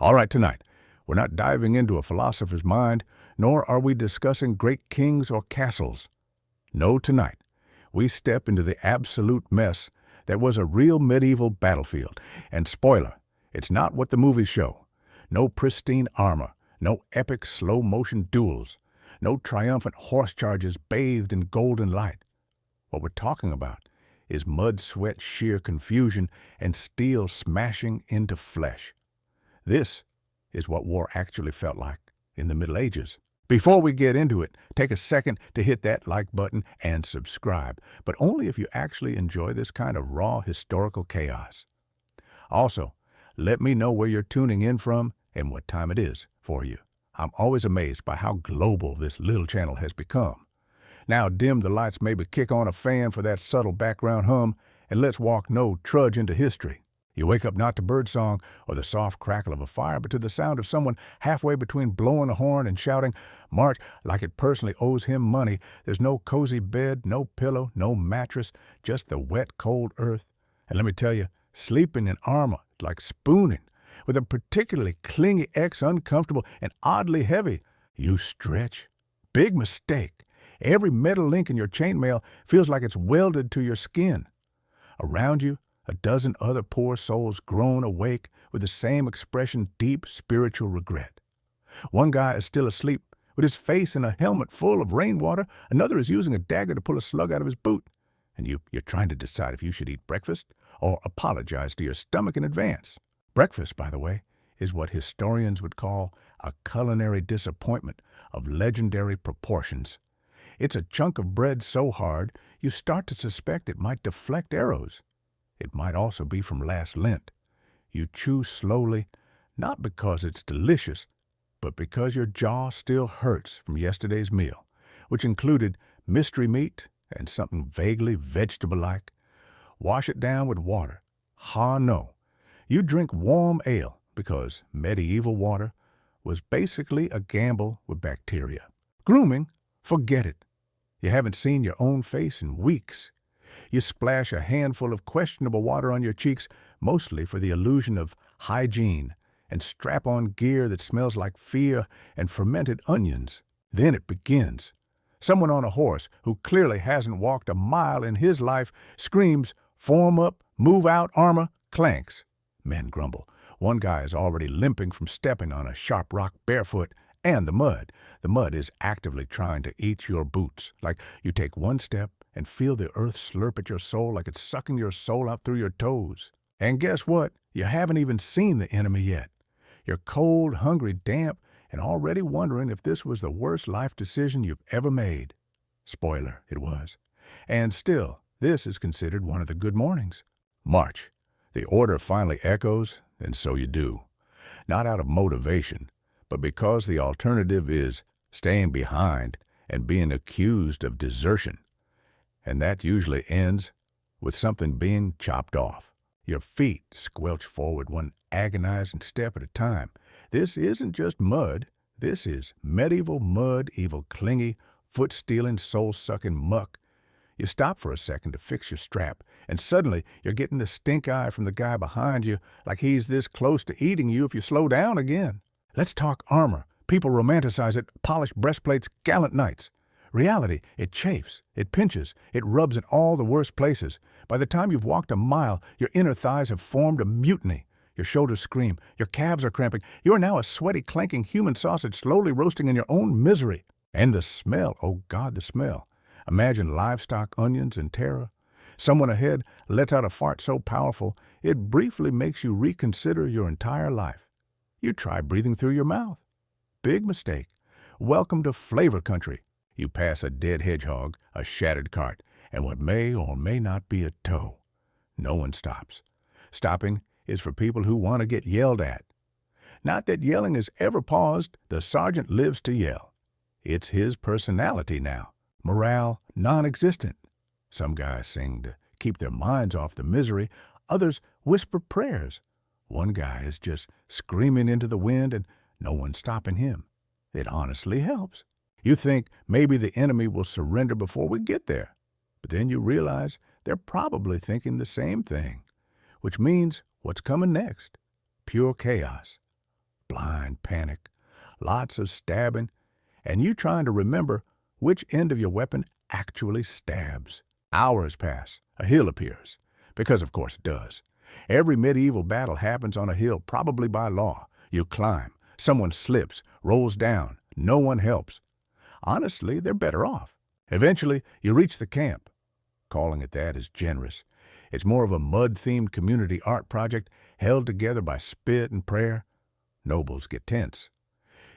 All right, tonight, we're not diving into a philosopher's mind, nor are we discussing great kings or castles. No, tonight, we step into the absolute mess that was a real medieval battlefield. And spoiler, it's not what the movies show. No pristine armor, no epic slow-motion duels, no triumphant horse charges bathed in golden light. What we're talking about is mud, sweat, sheer confusion, and steel smashing into flesh. This is what war actually felt like in the Middle Ages. Before we get into it, take a second to hit that like button and subscribe, but only if you actually enjoy this kind of raw historical chaos. Also, let me know where you're tuning in from and what time it is for you. I'm always amazed by how global this little channel has become. Now dim the lights, maybe kick on a fan for that subtle background hum, and let's walk no trudge into history. You wake up not to birdsong or the soft crackle of a fire, but to the sound of someone halfway between blowing a horn and shouting, "March," like it personally owes him money. There's no cozy bed, no pillow, no mattress, just the wet, cold earth. And let me tell you, sleeping in armor is like spooning, with a particularly clingy X, uncomfortable and oddly heavy. You stretch. Big mistake. Every metal link in your chainmail feels like it's welded to your skin. Around you, a dozen other poor souls groan awake with the same expression, deep spiritual regret. One guy is still asleep with his face in a helmet full of rainwater. Another is using a dagger to pull a slug out of his boot. And you're trying to decide if you should eat breakfast or apologize to your stomach in advance. Breakfast, by the way, is what historians would call a culinary disappointment of legendary proportions. It's a chunk of bread so hard you start to suspect it might deflect arrows. It might also be from last Lent. You chew slowly, not because it's delicious, but because your jaw still hurts from yesterday's meal, which included mystery meat and something vaguely vegetable-like. Wash it down with water. Ha, no. You drink warm ale because medieval water was basically a gamble with bacteria. Grooming? Forget it. You haven't seen your own face in weeks. You splash a handful of questionable water on your cheeks, mostly for the illusion of hygiene, and strap on gear that smells like fear and fermented onions. Then it begins. Someone on a horse who clearly hasn't walked a mile in his life screams, "Form up, move out, armor," clanks. Men grumble. One guy is already limping from stepping on a sharp rock barefoot, and the mud. The mud is actively trying to eat your boots. Like you take one step and feel the earth slurp at your soul like it's sucking your soul out through your toes. And guess what? You haven't even seen the enemy yet. You're cold, hungry, damp, and already wondering if this was the worst life decision you've ever made. Spoiler, it was. And still, this is considered one of the good mornings. March. The order finally echoes, and so you do. Not out of motivation, but because the alternative is staying behind and being accused of desertion. And that usually ends with something being chopped off. Your feet squelch forward one agonizing step at a time. This isn't just mud. This is medieval mud, evil, clingy, foot-stealing, soul-sucking muck. You stop for a second to fix your strap, and suddenly you're getting the stink eye from the guy behind you like he's this close to eating you if you slow down again. Let's talk armor. People romanticize it, polished breastplates, gallant knights. Reality, it chafes, it pinches, it rubs in all the worst places. By the time you've walked a mile, your inner thighs have formed a mutiny. Your shoulders scream, your calves are cramping. You are now a sweaty, clanking human sausage slowly roasting in your own misery. And the smell, oh God, the smell. Imagine livestock, onions, and terror. Someone ahead lets out a fart so powerful, it briefly makes you reconsider your entire life. You try breathing through your mouth. Big mistake. Welcome to flavor country. You pass a dead hedgehog, a shattered cart, and what may or may not be a toe. No one stops. Stopping is for people who want to get yelled at. Not that yelling is ever paused. The sergeant lives to yell. It's his personality now. Morale non-existent. Some guys sing to keep their minds off the misery. Others whisper prayers. One guy is just screaming into the wind and no one stopping him. It honestly helps. You think maybe the enemy will surrender before we get there. But then you realize they're probably thinking the same thing, which means what's coming next? Pure chaos. blind panic, lots of stabbing, and you trying to remember which end of your weapon actually stabs. Hours pass. A hill appears. Because of course it does. Every medieval battle happens on a hill, probably by law. You climb. Someone slips, rolls down. No one helps. Honestly, they're better off. Eventually, you reach the camp. Calling it that is generous. It's more of a mud-themed community art project held together by spit and prayer. Nobles get tense.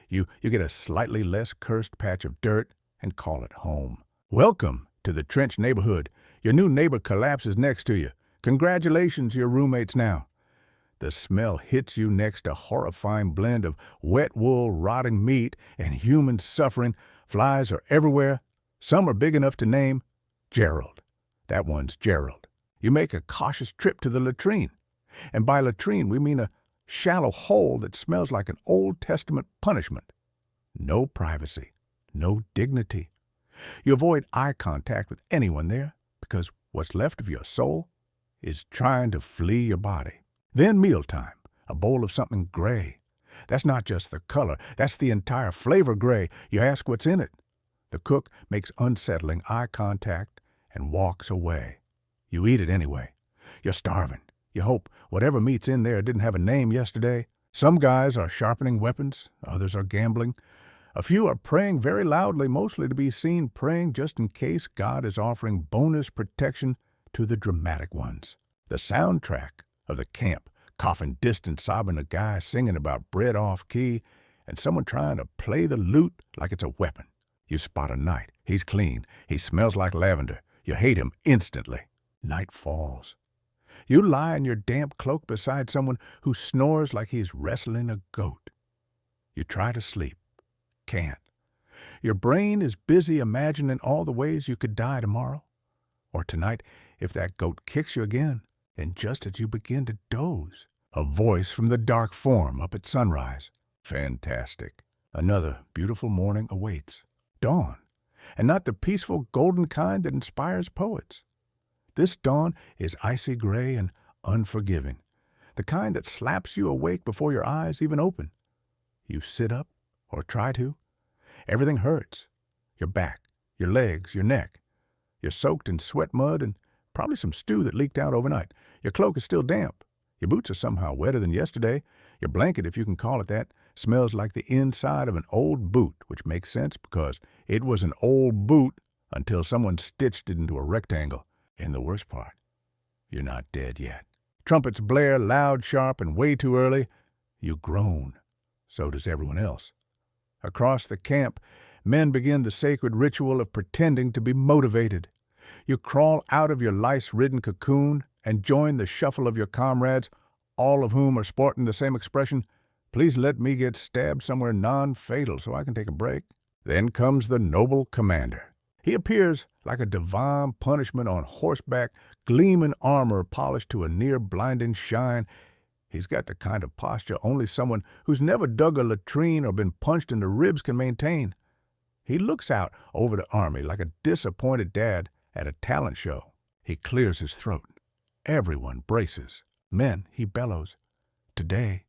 You get a slightly less cursed patch of dirt and call it home. Welcome to the trench neighborhood. Your new neighbor collapses next to you. Congratulations, you're roommates now. The smell hits you next, a horrifying blend of wet wool, rotting meat, and human suffering. Flies are everywhere. Some are big enough to name Gerald. That one's Gerald. You make a cautious trip to the latrine. And by latrine, we mean a shallow hole that smells like an Old Testament punishment. No privacy, no dignity. You avoid eye contact with anyone there because what's left of your soul is trying to flee your body. Then mealtime, a bowl of something gray. That's not just the color, that's the entire flavor gray. You ask what's in it. The cook makes unsettling eye contact and walks away. You eat it anyway. You're starving. You hope whatever meat's in there didn't have a name yesterday. Some guys are sharpening weapons, others are gambling. A few are praying very loudly, mostly to be seen praying just in case God is offering bonus protection to the dramatic ones. The soundtrack of the camp, coughing distant, sobbing a guy singing about bread off key, and someone trying to play the lute like it's a weapon. You spot a knight. He's clean. He smells like lavender. You hate him instantly. Night falls. You lie in your damp cloak beside someone who snores like he's wrestling a goat. You try to sleep. Can't. Your brain is busy imagining all the ways you could die tomorrow. Or tonight, if that goat kicks you again, and just as you begin to doze, a voice from the dark form up at sunrise. Fantastic. Another beautiful morning awaits. Dawn. And not the peaceful golden kind that inspires poets. This dawn is icy gray and unforgiving, the kind that slaps you awake before your eyes even open. You sit up, or try to. Everything hurts. Your back, your legs, your neck. You're soaked in sweat mud and probably some stew that leaked out overnight. Your cloak is still damp. Your boots are somehow wetter than yesterday. Your blanket, if you can call it that, smells like the inside of an old boot, which makes sense because it was an old boot until someone stitched it into a rectangle. And the worst part, you're not dead yet. Trumpets blare loud, sharp, and way too early. You groan. So does everyone else. Across the camp, men begin the sacred ritual of pretending to be motivated. You crawl out of your lice-ridden cocoon and join the shuffle of your comrades, all of whom are sporting the same expression, "Please let me get stabbed somewhere non-fatal so I can take a break." Then comes the noble commander. He appears like a divine punishment on horseback, gleaming armor polished to a near-blinding shine. He's got the kind of posture only someone who's never dug a latrine or been punched in the ribs can maintain. He looks out over the army like a disappointed dad at a talent show. He clears his throat. Everyone braces. Men, he bellows. "Today,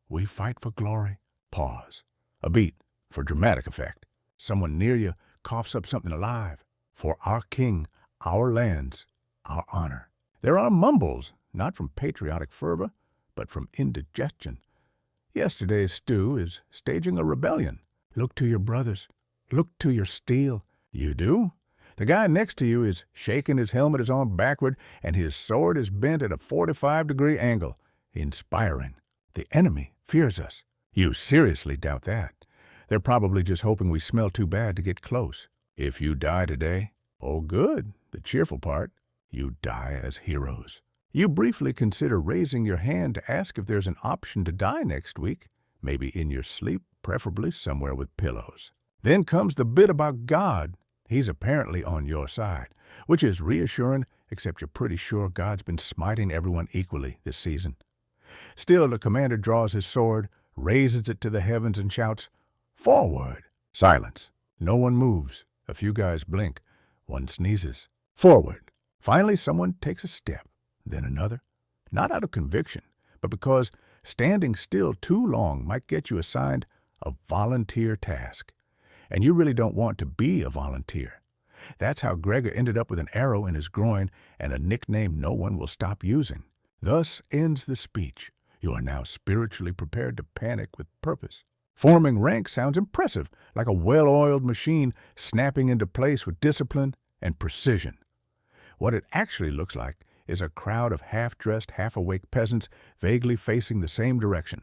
we fight for glory." Pause. A beat for dramatic effect. Someone near you coughs up something alive. "For our king, our lands, our honor." There are mumbles, not from patriotic fervor, but from indigestion. Yesterday's stew is staging a rebellion. Look to your brothers. Look to your steel. You do? The guy next to you is shaking, his helmet is on backward, and his sword is bent at a 45-degree angle. Inspiring. The enemy fears us. You seriously doubt that. They're probably just hoping we smell too bad to get close. If you die today, oh good, the cheerful part, you die as heroes. You briefly consider raising your hand to ask if there's an option to die next week, maybe in your sleep, preferably somewhere with pillows. Then comes the bit about God. He's apparently on your side, which is reassuring, except you're pretty sure God's been smiting everyone equally this season. Still, the commander draws his sword, raises it to the heavens, and shouts, "Forward!" Silence. No one moves. A few guys blink. One sneezes. Forward. Finally, someone takes a step, then another. Not out of conviction, but because Standing still too long might get you assigned a volunteer task. And you really don't want to be a volunteer. That's how Gregor ended up with an arrow in his groin and a nickname no one will stop using. Thus ends the speech. You are now spiritually prepared to panic with purpose. Forming rank sounds impressive, like a well-oiled machine snapping into place with discipline and precision. What it actually looks like is a crowd of half-dressed, half-awake peasants vaguely facing the same direction.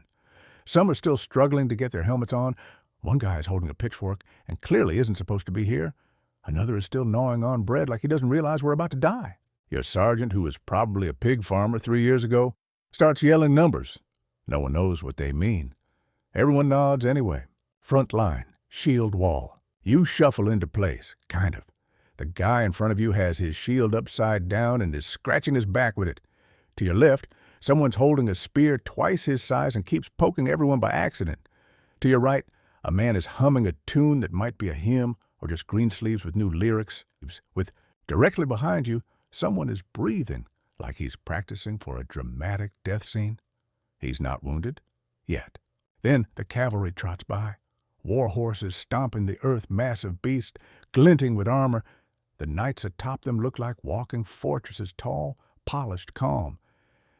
Some are still struggling to get their helmets on. One guy is holding a pitchfork and clearly isn't supposed to be here. Another is still gnawing on bread like he doesn't realize we're about to die. Your sergeant, who was probably a pig farmer 3 years ago, starts yelling numbers. No one knows what they mean. Everyone nods anyway. Front line, shield wall. You shuffle into place, kind of. The guy in front of you has his shield upside down and is scratching his back with it. To your left, someone's holding a spear twice his size and keeps poking everyone by accident. To your right, a man is humming a tune that might be a hymn or just greensleeves with new lyrics. With directly behind you, someone is breathing like he's practicing for a dramatic death scene. He's not wounded yet. Then the cavalry trots by. War horses stomping the earth, massive beasts, glinting with armor. The knights atop them look like walking fortresses, tall, polished, calm.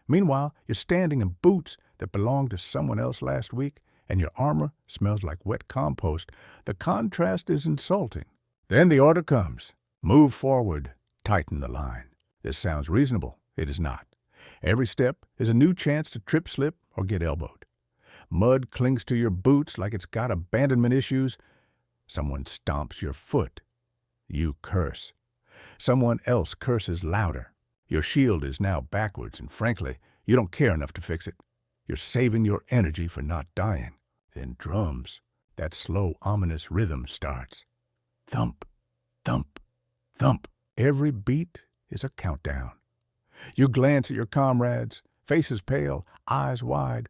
Meanwhile, you're standing in boots that belonged to someone else last week, and your armor smells like wet compost. The contrast is insulting. Then the order comes. Move forward. Tighten the line. This sounds reasonable. It is not. Every step is a new chance to trip, slip, or get elbowed. Mud clings to your boots like it's got abandonment issues. Someone stomps your foot. You curse. Someone else curses louder. Your shield is now backwards, and frankly, you don't care enough to fix it. You're saving your energy for not dying. Then drums. That slow, ominous rhythm starts. Thump, thump, thump. Every beat is a countdown. You glance at your comrades, faces pale, eyes wide.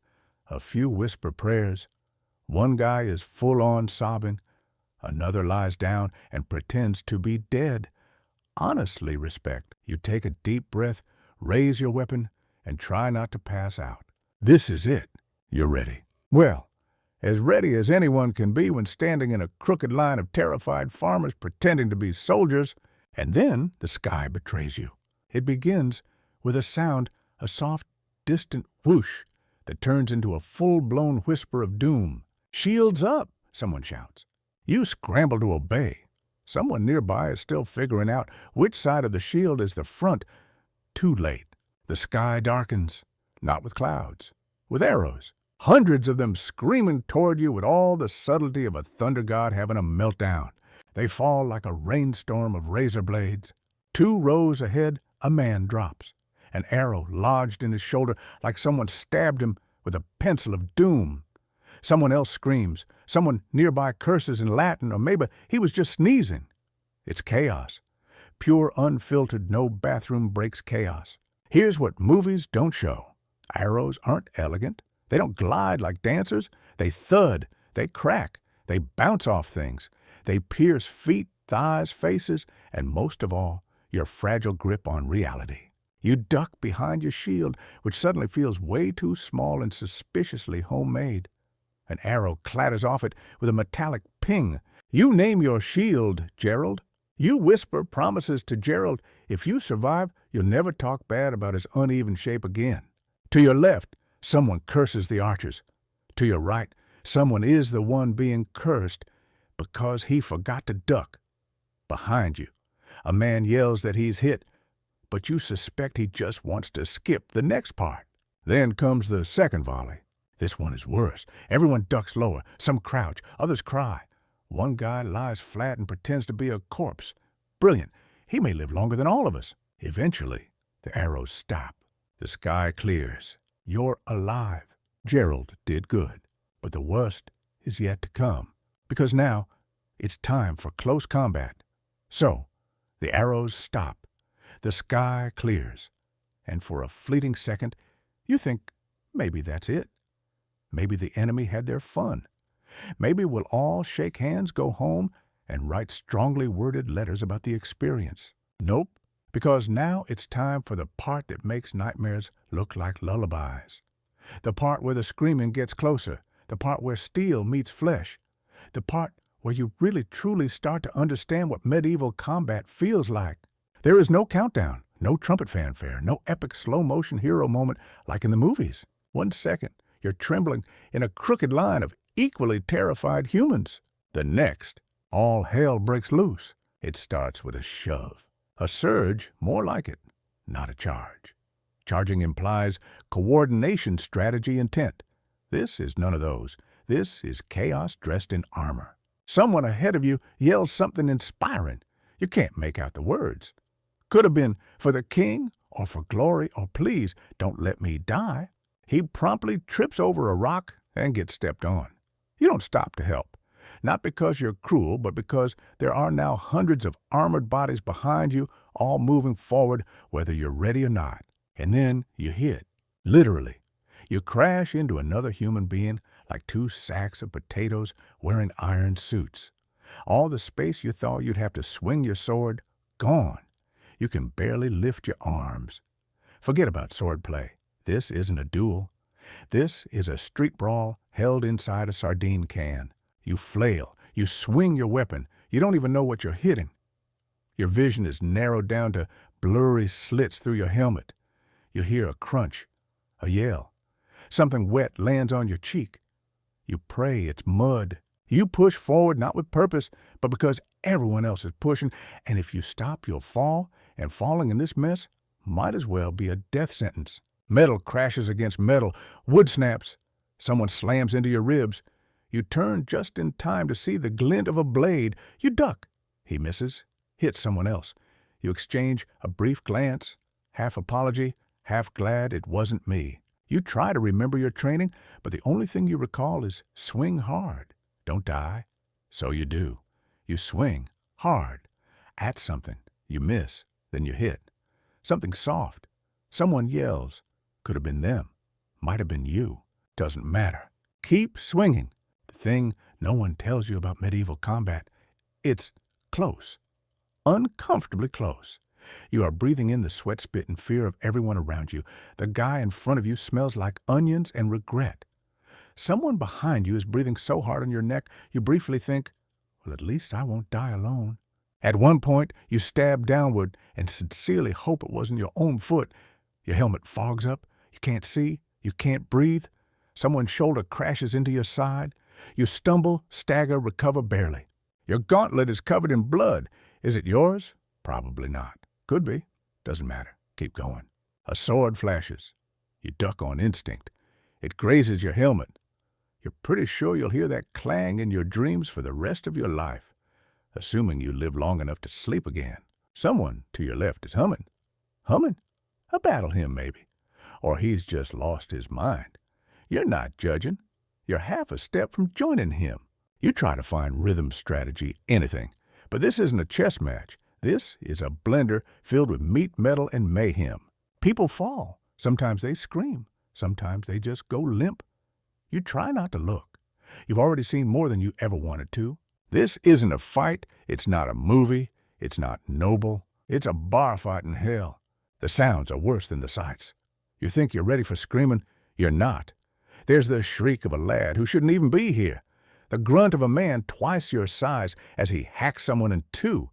A few whisper prayers. One guy is full-on sobbing. Another lies down and pretends to be dead. Honestly, respect. You take a deep breath, raise your weapon, and try not to pass out. This is it. You're ready. Well, as ready as anyone can be when standing in a crooked line of terrified farmers pretending to be soldiers, and then the sky betrays you. It begins with a sound, a soft, distant whoosh that turns into a full-blown whisper of doom. "Shields up!" someone shouts. You scramble to obey. Someone nearby is still figuring out which side of the shield is the front. Too late. The sky darkens, not with clouds, with arrows. Hundreds of them screaming toward you with all the subtlety of a thunder god having a meltdown. They fall like a rainstorm of razor blades. 2 rows ahead, a man drops, an arrow lodged in his shoulder like someone stabbed him with a pencil of doom. Someone else screams. Someone nearby curses in Latin, or maybe he was just sneezing. It's chaos. Pure, unfiltered, no bathroom breaks chaos. Here's what movies don't show. Arrows aren't elegant. They don't glide like dancers. They thud. They crack. They bounce off things. They pierce feet, thighs, faces, and most of all, your fragile grip on reality. You duck behind your shield, which suddenly feels way too small and suspiciously homemade. An arrow clatters off it with a metallic ping. You name your shield, Gerald. You whisper promises to Gerald. If you survive, you'll never talk bad about his uneven shape again. To your left, someone curses the archers. To your right, someone is the one being cursed because he forgot to duck. Behind you, a man yells that he's hit, but you suspect he just wants to skip the next part. Then comes the second volley. This one is worse. Everyone ducks lower. Some crouch. Others cry. One guy lies flat and pretends to be a corpse. Brilliant. He may live longer than all of us. Eventually, the arrows stop. The sky clears. You're alive. Gerald did good. But the worst is yet to come. Because now, it's time for close combat. So, the arrows stop. The sky clears. And for a fleeting second, you think maybe that's it. Maybe the enemy had their fun. Maybe we'll all shake hands, go home, and write strongly worded letters about the experience. Nope, because now it's time for the part that makes nightmares look like lullabies. The part where the screaming gets closer. The part where steel meets flesh. The part where you really truly start to understand what medieval combat feels like. There is no countdown, no trumpet fanfare, no epic slow-motion hero moment like in the movies. 1 second, you're trembling in a crooked line of equally terrified humans. The next, all hell breaks loose. It starts with a shove. A surge, more like it, not a charge. Charging implies coordination, strategy, intent. This is none of those. This is chaos dressed in armor. Someone ahead of you yells something inspiring. You can't make out the words. Could have been for the king or for glory or please don't let me die. He promptly trips over a rock and gets stepped on. You don't stop to help. Not because you're cruel, but because there are now hundreds of armored bodies behind you, all moving forward, whether you're ready or not. And then you hit. Literally. You crash into another human being like 2 sacks of potatoes wearing iron suits. All the space you thought you'd have to swing your sword, gone. You can barely lift your arms. Forget about swordplay. This isn't a duel. This is a street brawl held inside a sardine can. You flail. You swing your weapon. You don't even know what you're hitting. Your vision is narrowed down to blurry slits through your helmet. You hear a crunch, a yell. Something wet lands on your cheek. You pray it's mud. You push forward not with purpose, but because everyone else is pushing, and if you stop, you'll fall, and falling in this mess might as well be a death sentence. Metal crashes against metal. Wood snaps. Someone slams into your ribs. You turn just in time to see the glint of a blade. You duck. He misses. Hits someone else. You exchange a brief glance, half apology, half glad it wasn't me. You try to remember your training, but the only thing you recall is swing hard. Don't die. So you do. You swing hard at something. You miss. Then you hit. Something soft. Someone yells. Could have been them. Might have been you. Doesn't matter. Keep swinging. The thing no one tells you about medieval combat, it's close. Uncomfortably close. You are breathing in the sweat, spit, and fear of everyone around you. The guy in front of you smells like onions and regret. Someone behind you is breathing so hard on your neck, you briefly think, well, at least I won't die alone. At one point, you stab downward and sincerely hope it wasn't your own foot. Your helmet fogs up. You can't see. You can't breathe. Someone's shoulder crashes into your side. You stumble, stagger, recover barely. Your gauntlet is covered in blood. Is it yours? Probably not. Could be. Doesn't matter. Keep going. A sword flashes. You duck on instinct. It grazes your helmet. You're pretty sure you'll hear that clang in your dreams for the rest of your life, assuming you live long enough to sleep again. Someone to your left is humming. Humming? A battle hymn, maybe. Or he's just lost his mind. You're not judging. You're half a step from joining him. You try to find rhythm, strategy, anything. But this isn't a chess match. This is a blender filled with meat, metal, and mayhem. People fall. Sometimes they scream. Sometimes they just go limp. You try not to look. You've already seen more than you ever wanted to. This isn't a fight. It's not a movie. It's not noble. It's a bar fight in hell. The sounds are worse than the sights. You think you're ready for screaming. You're not. There's the shriek of a lad who shouldn't even be here. The grunt of a man twice your size as he hacks someone in two.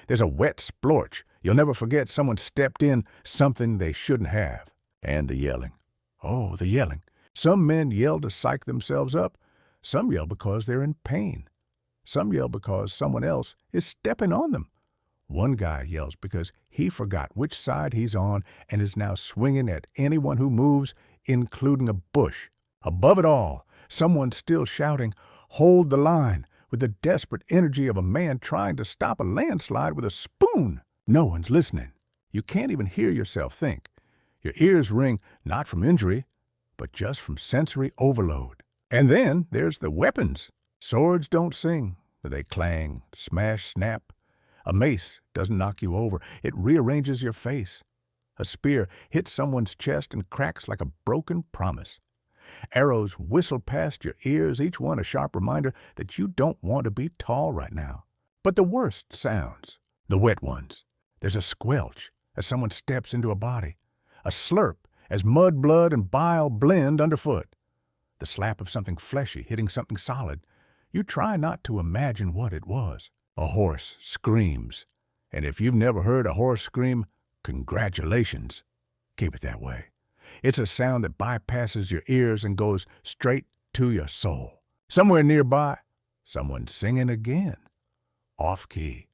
There's a wet splorch. You'll never forget someone stepped in something they shouldn't have. And the yelling. Oh, the yelling. Some men yell to psych themselves up. Some yell because they're in pain. Some yell because someone else is stepping on them. One guy yells because he forgot which side he's on and is now swinging at anyone who moves, including a bush. Above it all, someone's still shouting, "Hold the line," with the desperate energy of a man trying to stop a landslide with a spoon. No one's listening. You can't even hear yourself think. Your ears ring not from injury, but just from sensory overload. And then there's the weapons. Swords don't sing. They clang, smash, snap. A mace doesn't knock you over. It rearranges your face. A spear hits someone's chest and cracks like a broken promise. Arrows whistle past your ears, each one a sharp reminder that you don't want to be tall right now. But the worst sounds, the wet ones. There's a squelch as someone steps into a body, a slurp as mud, blood, and bile blend underfoot. The slap of something fleshy hitting something solid. You try not to imagine what it was. A horse screams. And if you've never heard a horse scream, congratulations. Keep it that way. It's a sound that bypasses your ears and goes straight to your soul. Somewhere nearby, someone's singing again. Off key.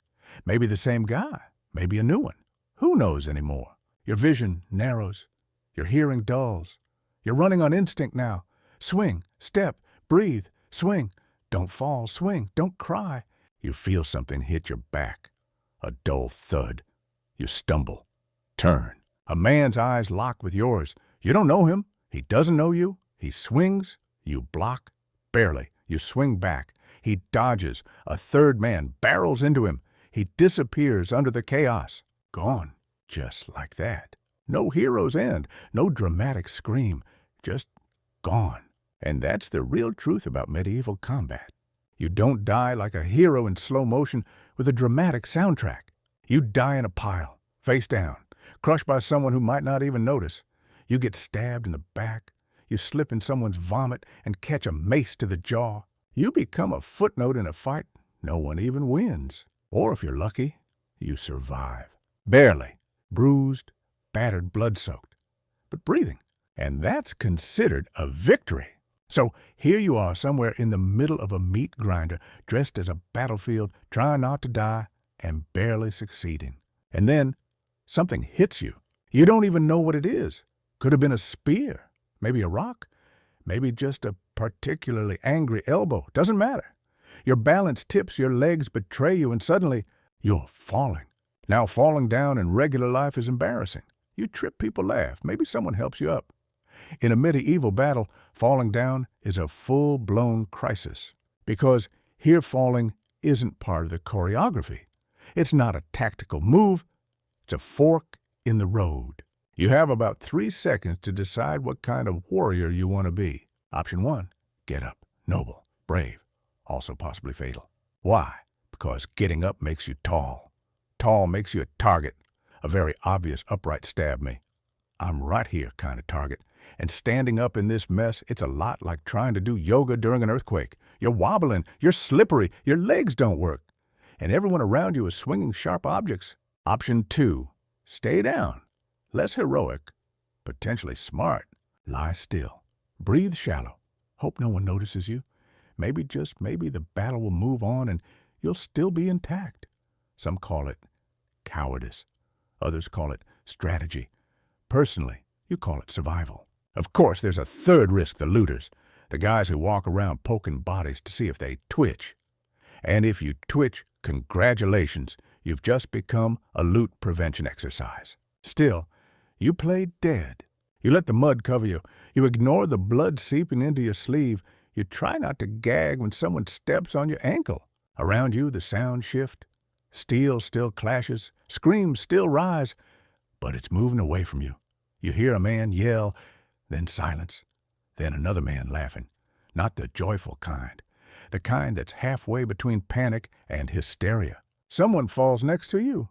Maybe the same guy. Maybe a new one. Who knows anymore? Your vision narrows. Your hearing dulls. You're running on instinct now. Swing, step, breathe, swing. Don't fall, swing, don't cry. You feel something hit your back. A dull thud. You stumble. Turn. A man's eyes lock with yours. You don't know him. He doesn't know you. He swings. You block. Barely. You swing back. He dodges. A third man barrels into him. He disappears under the chaos. Gone. Just like that. No hero's end. No dramatic scream. Just gone. And that's the real truth about medieval combat. You don't die like a hero in slow motion with a dramatic soundtrack. You die in a pile, face down, crushed by someone who might not even notice. You get stabbed in the back. You slip in someone's vomit and catch a mace to the jaw. You become a footnote in a fight no one even wins. Or if you're lucky, you survive. Barely. Bruised, battered, blood-soaked, but breathing. And that's considered a victory. So here you are somewhere in the middle of a meat grinder, dressed as a battlefield, trying not to die and barely succeeding. And then something hits you. You don't even know what it is. Could have been a spear, maybe a rock, maybe just a particularly angry elbow. Doesn't matter. Your balance tips, your legs betray you, and suddenly you're falling. Now falling down in regular life is embarrassing. You trip, people laugh. Maybe someone helps you up. In a medieval battle, falling down is a full-blown crisis. Because here falling isn't part of the choreography. It's not a tactical move. It's a fork in the road. You have about 3 seconds to decide what kind of warrior you want to be. Option 1, get up, noble, brave, also possibly fatal. Why? Because getting up makes you tall. Tall makes you a target, a very obvious upright stab me. I'm right here kind of target. And standing up in this mess, it's a lot like trying to do yoga during an earthquake. You're wobbling, you're slippery, your legs don't work. And everyone around you is swinging sharp objects. Option 2, stay down. Less heroic, potentially smart. Lie still. Breathe shallow. Hope no one notices you. Maybe, just maybe, the battle will move on and you'll still be intact. Some call it cowardice. Others call it strategy. Personally, you call it survival. Of course, there's a third risk, the looters. The guys who walk around poking bodies to see if they twitch. And if you twitch, congratulations, you've just become a loot prevention exercise. Still, you play dead. You let the mud cover you. You ignore the blood seeping into your sleeve. You try not to gag when someone steps on your ankle. Around you, the sound shift. Steel still clashes. Screams still rise. But it's moving away from you. You hear a man yell, then silence, then another man laughing. Not the joyful kind. The kind that's halfway between panic and hysteria. Someone falls next to you.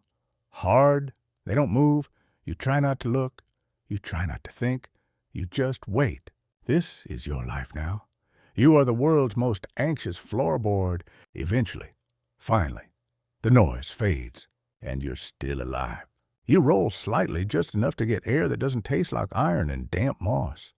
Hard. They don't move. You try not to look. You try not to think. You just wait. This is your life now. You are the world's most anxious floorboard. Eventually, finally, the noise fades, and you're still alive. You roll slightly, just enough to get air that doesn't taste like iron and damp moss.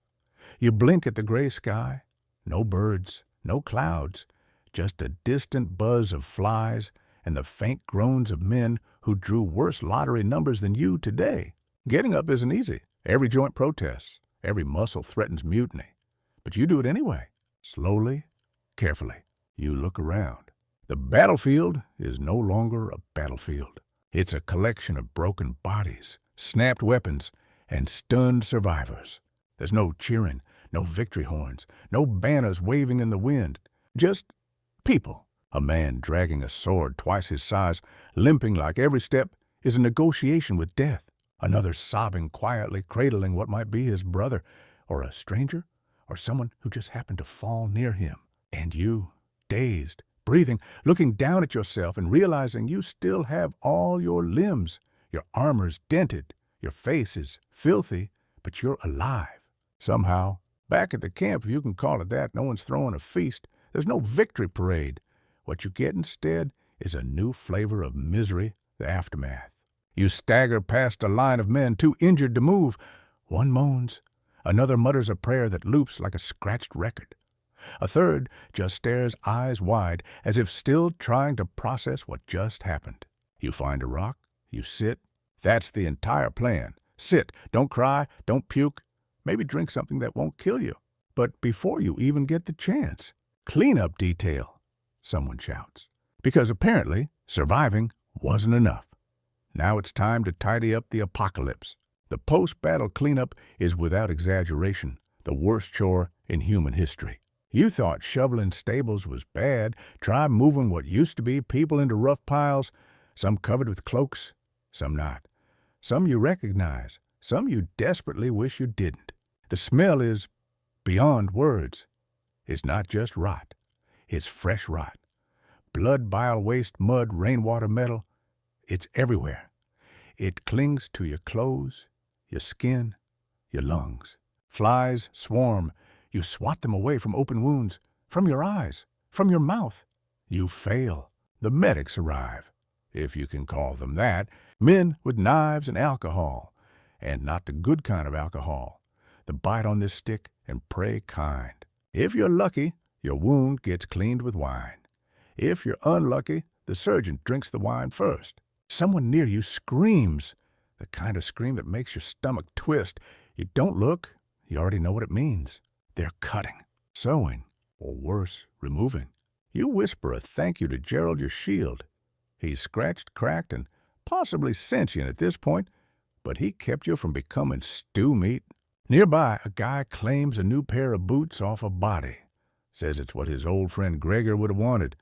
You blink at the gray sky. No birds, no clouds, just a distant buzz of flies and the faint groans of men who drew worse lottery numbers than you today. Getting up isn't easy. Every joint protests. Every muscle threatens mutiny. But you do it anyway. Slowly, carefully. You look around. The battlefield is no longer a battlefield. It's a collection of broken bodies, snapped weapons, and stunned survivors. There's no cheering, no victory horns, no banners waving in the wind. Just people. A man dragging a sword twice his size, limping like every step is a negotiation with death. Another sobbing quietly, cradling what might be his brother, or a stranger, or someone who just happened to fall near him. And you, dazed, breathing, looking down at yourself and realizing you still have all your limbs. Your armor's dented, your face is filthy, but you're alive. Somehow, back at the camp, if you can call it that, no one's throwing a feast. There's no victory parade. What you get instead is a new flavor of misery, the aftermath. You stagger past a line of men too injured to move. One moans. Another mutters a prayer that loops like a scratched record. A third just stares eyes wide as if still trying to process what just happened. You find a rock, you sit. That's the entire plan. Sit, don't cry, don't puke, maybe drink something that won't kill you. But before you even get the chance, cleanup detail, someone shouts. Because apparently, surviving wasn't enough. Now it's time to tidy up the apocalypse. The post-battle cleanup is without exaggeration the worst chore in human history. You thought shoveling stables was bad. Try moving what used to be people into rough piles, some covered with cloaks, some not. Some you recognize, some you desperately wish you didn't. The smell is beyond words. It's not just rot. It's fresh rot. Blood, bile, waste, mud, rainwater, metal. It's everywhere. It clings to your clothes, your skin, your lungs. Flies swarm. You swat them away from open wounds, from your eyes, from your mouth. You fail. The medics arrive, if you can call them that, men with knives and alcohol, and not the good kind of alcohol. The bite on this stick and pray kind. If you're lucky, your wound gets cleaned with wine. If you're unlucky, the surgeon drinks the wine first. Someone near you screams, the kind of scream that makes your stomach twist. You don't look, you already know what it means. They're cutting, sewing, or worse, removing. You whisper a thank you to Gerald, your shield. He's scratched, cracked, and possibly sentient at this point, but he kept you from becoming stew meat. Nearby, a guy claims a new pair of boots off a body. Says it's what his old friend Gregor would have wanted.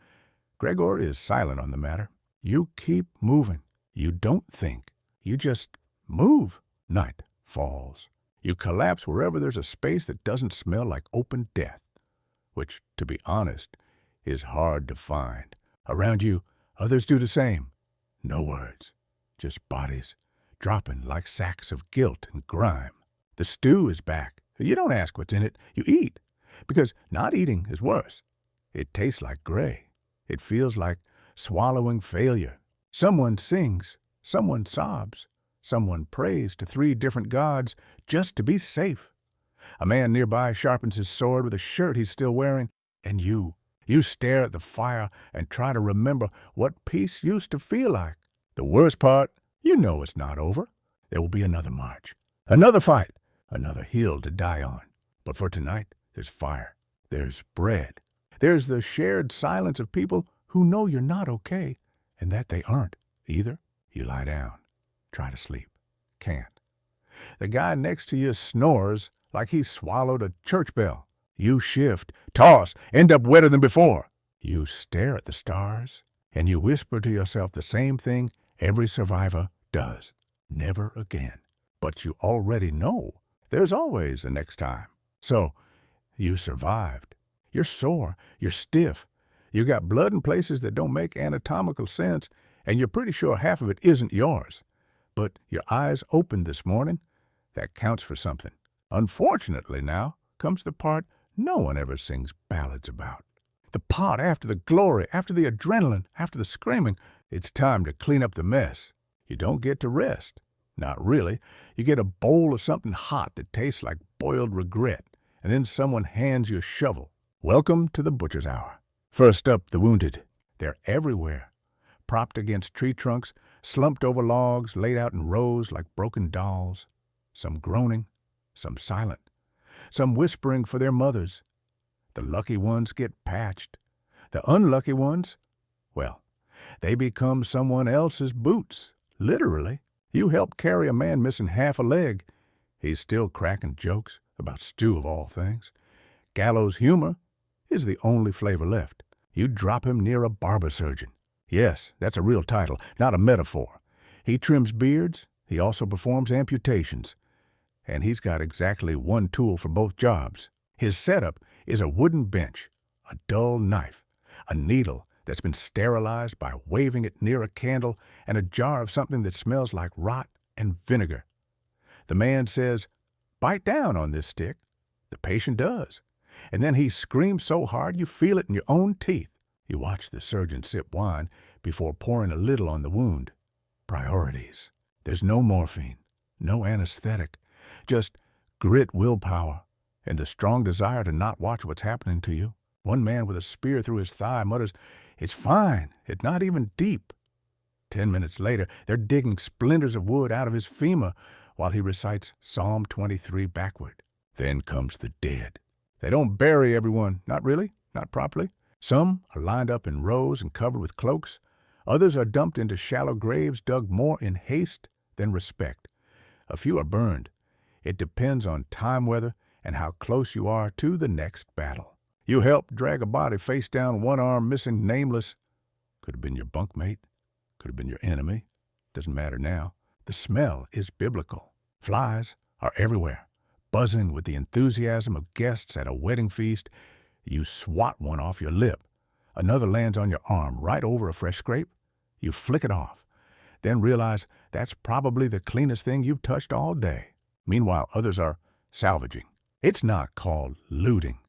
Gregor is silent on the matter. You keep moving. You don't think. You just move. Night falls. You collapse wherever there's a space that doesn't smell like open death, which, to be honest, is hard to find. Around you, others do the same. No words, just bodies, dropping like sacks of guilt and grime. The stew is back. You don't ask what's in it, you eat, because not eating is worse. It tastes like gray. It feels like swallowing failure. Someone sings, someone sobs, someone prays to 3 different gods just to be safe. A man nearby sharpens his sword with a shirt he's still wearing, and you stare at the fire and try to remember what peace used to feel like. The worst part, you know it's not over. There will be another march, another fight, another hill to die on. But for tonight, there's fire, there's bread, there's the shared silence of people who know you're not okay and that they aren't either. You lie down, try to sleep, can't. The guy next to you snores like he swallowed a church bell. You shift, toss, end up wetter than before. You stare at the stars, and you whisper to yourself the same thing every survivor does. Never again. But you already know there's always a next time. So, you survived. You're sore, you're stiff. You got blood in places that don't make anatomical sense, and you're pretty sure half of it isn't yours. But your eyes opened this morning. That counts for something. Unfortunately now comes the part no one ever sings ballads about. The part after the glory, after the adrenaline, after the screaming. It's time to clean up the mess. You don't get to rest. Not really. You get a bowl of something hot that tastes like boiled regret, and then someone hands you a shovel. Welcome to the butcher's hour. First up, the wounded. They're everywhere. Propped against tree trunks, slumped over logs, laid out in rows like broken dolls. Some groaning, some silent, some whispering for their mothers. The lucky ones get patched. The unlucky ones, well, they become someone else's boots, literally. You help carry a man missing half a leg. He's still cracking jokes about stew of all things. Gallows humor is the only flavor left. You drop him near a barber surgeon. Yes, that's a real title, not a metaphor. He trims beards. He also performs amputations. And he's got exactly one tool for both jobs. His setup is a wooden bench, a dull knife, a needle that's been sterilized by waving it near a candle, and a jar of something that smells like rot and vinegar. The man says, Bite down on this stick. The patient does. And then he screams so hard you feel it in your own teeth. You watch the surgeon sip wine before pouring a little on the wound. Priorities. There's no morphine, no anesthetic, just grit, willpower, and the strong desire to not watch what's happening to you. One man with a spear through his thigh mutters, "It's fine. It's not even deep." 10 minutes later, they're digging splinters of wood out of his femur while he recites Psalm 23 backward. Then comes the dead. They don't bury everyone, not really, not properly. Some are lined up in rows and covered with cloaks. Others are dumped into shallow graves dug more in haste than respect. A few are burned. It depends on time, weather, and how close you are to the next battle. You help drag a body face down, one arm missing, nameless. Could have been your bunkmate. Could have been your enemy. Doesn't matter now. The smell is biblical. Flies are everywhere, buzzing with the enthusiasm of guests at a wedding feast. You swat one off your lip. Another lands on your arm right over a fresh scrape. You flick it off, then realize that's probably the cleanest thing you've touched all day. Meanwhile, others are salvaging. It's not called looting,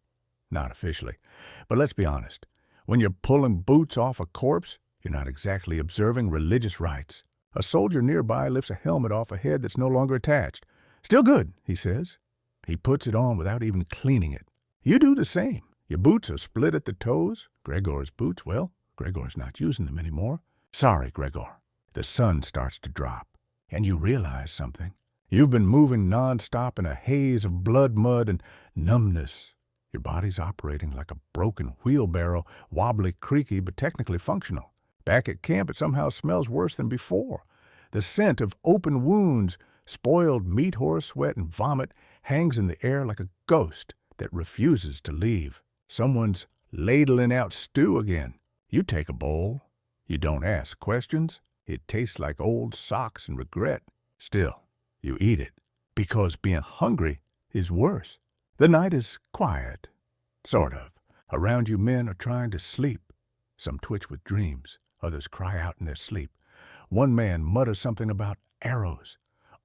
not officially. But let's be honest, when you're pulling boots off a corpse, you're not exactly observing religious rites. A soldier nearby lifts a helmet off a head that's no longer attached. "Still good," he says. He puts it on without even cleaning it. You do the same. Your boots are split at the toes. Gregor's boots, well, Gregor's not using them anymore. Sorry, Gregor. The sun starts to drop, and you realize something. You've been moving nonstop in a haze of blood, mud, and numbness. Your body's operating like a broken wheelbarrow, wobbly, creaky, but technically functional. Back at camp, it somehow smells worse than before. The scent of open wounds, spoiled meat, horse sweat, and vomit hangs in the air like a ghost that refuses to leave. Someone's ladling out stew again. You take a bowl. You don't ask questions. It tastes like old socks and regret. Still, you eat it, because being hungry is worse. The night is quiet, sort of. Around you, men are trying to sleep. Some twitch with dreams. Others cry out in their sleep. One man mutters something about arrows,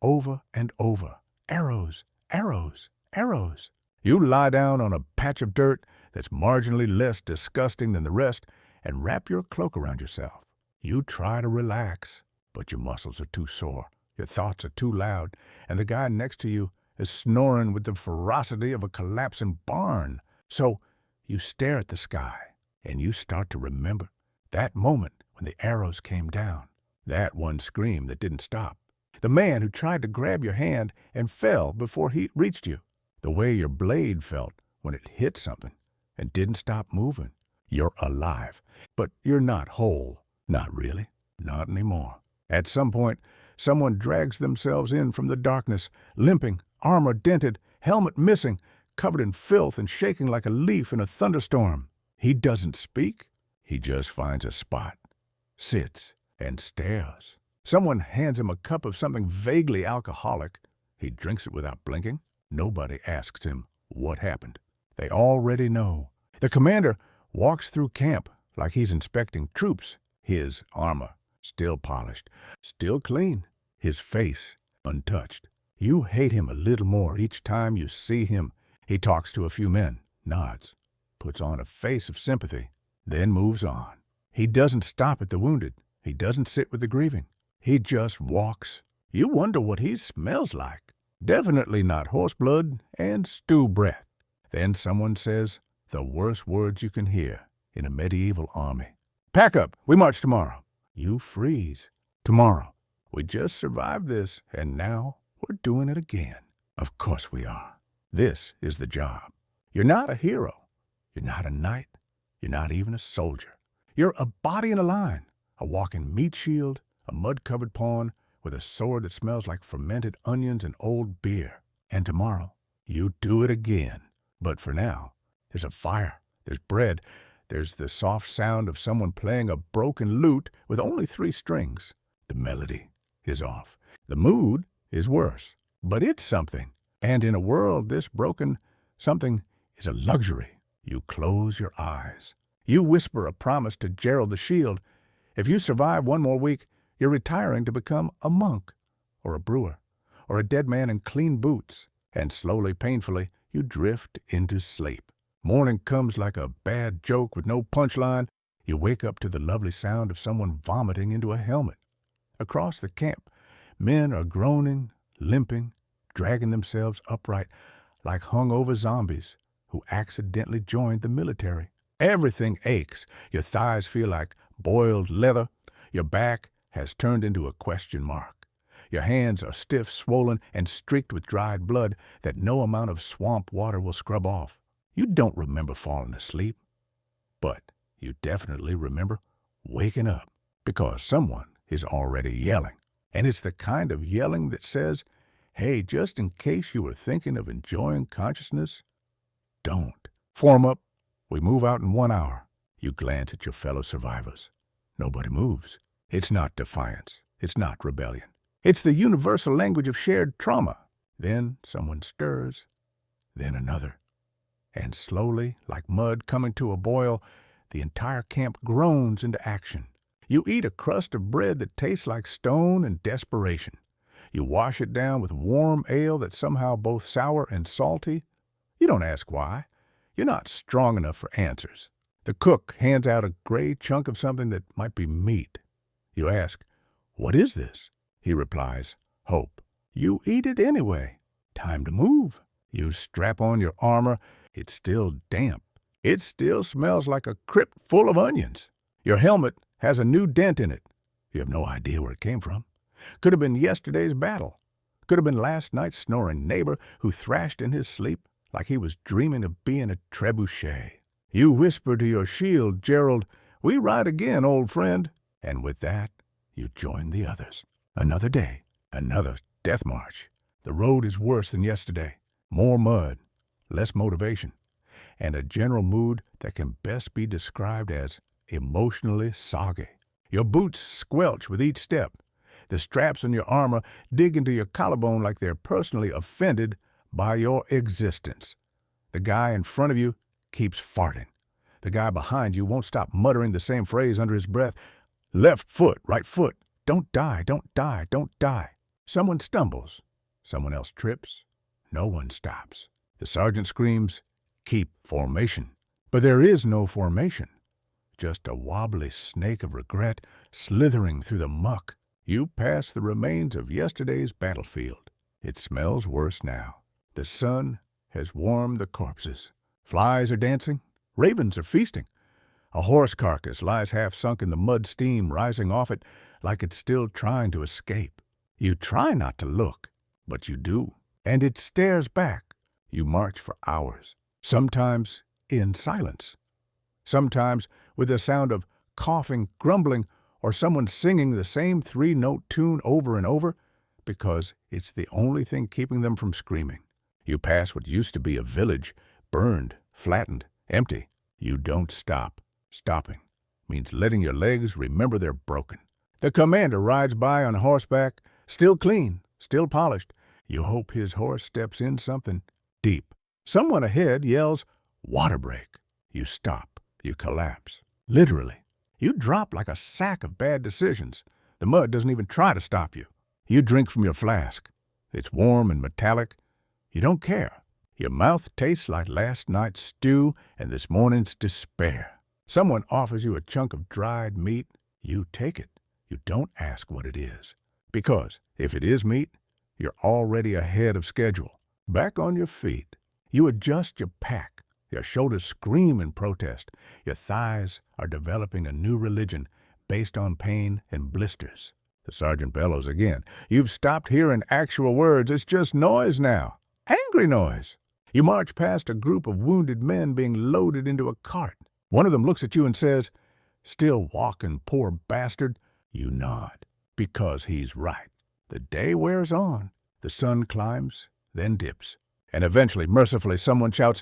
over and over. Arrows, arrows, arrows. You lie down on a patch of dirt that's marginally less disgusting than the rest and wrap your cloak around yourself. You try to relax, but your muscles are too sore, your thoughts are too loud, and the guy next to you is snoring with the ferocity of a collapsing barn. So you stare at the sky, and you start to remember that moment when the arrows came down, that one scream that didn't stop, the man who tried to grab your hand and fell before he reached you, the way your blade felt when it hit something and didn't stop moving. You're alive, but you're not whole. Not really. Not anymore. At some point, someone drags themselves in from the darkness, limping, armor dented, helmet missing, covered in filth and shaking like a leaf in a thunderstorm. He doesn't speak. He just finds a spot, sits, and stares. Someone hands him a cup of something vaguely alcoholic. He drinks it without blinking. Nobody asks him what happened. They already know. The commander walks through camp like he's inspecting troops. His armor still polished, still clean, his face untouched. You hate him a little more each time you see him. He talks to a few men, nods, puts on a face of sympathy, then moves on. He doesn't stop at the wounded. He doesn't sit with the grieving. He just walks. You wonder what he smells like. Definitely not horse blood and stew breath. Then someone says the worst words you can hear in a medieval army. "Pack up. We march tomorrow." You freeze. Tomorrow. We just survived this, and now we're doing it again. Of course we are. This is the job. You're not a hero. You're not a knight. You're not even a soldier. You're a body in a line, a walking meat shield, a mud-covered pawn with a sword that smells like fermented onions and old beer. And tomorrow, you do it again. But for now, there's a fire, there's bread, there's the soft sound of someone playing a broken lute with only 3 strings. The melody is off. The mood is worse, but it's something. And in a world this broken, something is a luxury. You close your eyes. You whisper a promise to Gerald the Shield. If you survive one more week, you're retiring to become a monk, or a brewer, or a dead man in clean boots. and slowly, painfully, you drift into sleep. Morning comes like a bad joke with no punchline. You wake up to the lovely sound of someone vomiting into a helmet. Across the camp, men are groaning, limping, dragging themselves upright like hungover zombies who accidentally joined the military. Everything aches. Your thighs feel like boiled leather. Your back has turned into a question mark. Your hands are stiff, swollen, and streaked with dried blood that no amount of swamp water will scrub off. You don't remember falling asleep, but you definitely remember waking up because someone is already yelling. And it's the kind of yelling that says, hey, just in case you were thinking of enjoying consciousness, don't. Form up. We move out in 1 hour. You glance at your fellow survivors. Nobody moves. It's not defiance. It's not rebellion. It's the universal language of shared trauma. Then someone stirs, then another. And slowly, like mud coming to a boil, the entire camp groans into action. You eat a crust of bread that tastes like stone and desperation. You wash it down with warm ale that's somehow both sour and salty. You don't ask why. You're not strong enough for answers. The cook hands out a gray chunk of something that might be meat. You ask, what is this? He replies, hope. You eat it anyway. Time to move. You strap on your armor. It's still damp. It still smells like a crypt full of onions. Your helmet has a new dent in it. You have no idea where it came from. Could have been yesterday's battle. Could have been last night's snoring neighbor who thrashed in his sleep like he was dreaming of being a trebuchet. You whisper to your shield, Gerald, we ride again, old friend. And with that, you join the others. Another day, another death march. The road is worse than yesterday. More mud, less motivation, and a general mood that can best be described as emotionally soggy. Your boots squelch with each step. The straps on your armor dig into your collarbone like they're personally offended by your existence. The guy in front of you keeps farting. The guy behind you won't stop muttering the same phrase under his breath. Left foot, right foot. Don't die, don't die, don't die. Someone stumbles. Someone else trips. No one stops. The sergeant screams, keep formation. But there is no formation. Just a wobbly snake of regret slithering through the muck. You pass the remains of yesterday's battlefield. It smells worse now. The sun has warmed the corpses. Flies are dancing. Ravens are feasting. A horse carcass lies half sunk in the mud steam rising off it like it's still trying to escape. You try not to look, but you do. And it stares back. You march for hours, sometimes in silence, sometimes with the sound of coughing, grumbling, or someone singing the same three-note tune over and over because it's the only thing keeping them from screaming. You pass what used to be a village, burned, flattened, empty. You don't stop. Stopping means letting your legs remember they're broken. The commander rides by on horseback, still clean, still polished. You hope his horse steps in something deep. Someone ahead yells, water break. You stop. You collapse. Literally. You drop like a sack of bad decisions. The mud doesn't even try to stop you. You drink from your flask. It's warm and metallic. You don't care. Your mouth tastes like last night's stew and this morning's despair. Someone offers you a chunk of dried meat. You take it. You don't ask what it is. Because if it is meat, you're already ahead of schedule. Back on your feet. You adjust your pack. Your shoulders scream in protest. Your thighs are developing a new religion based on pain and blisters. The sergeant bellows again. You've stopped hearing actual words. It's just noise now. Angry noise. You march past a group of wounded men being loaded into a cart. One of them looks at you and says, still walking, poor bastard. You nod, because he's right. The day wears on. The sun climbs, then dips. And eventually, mercifully, someone shouts,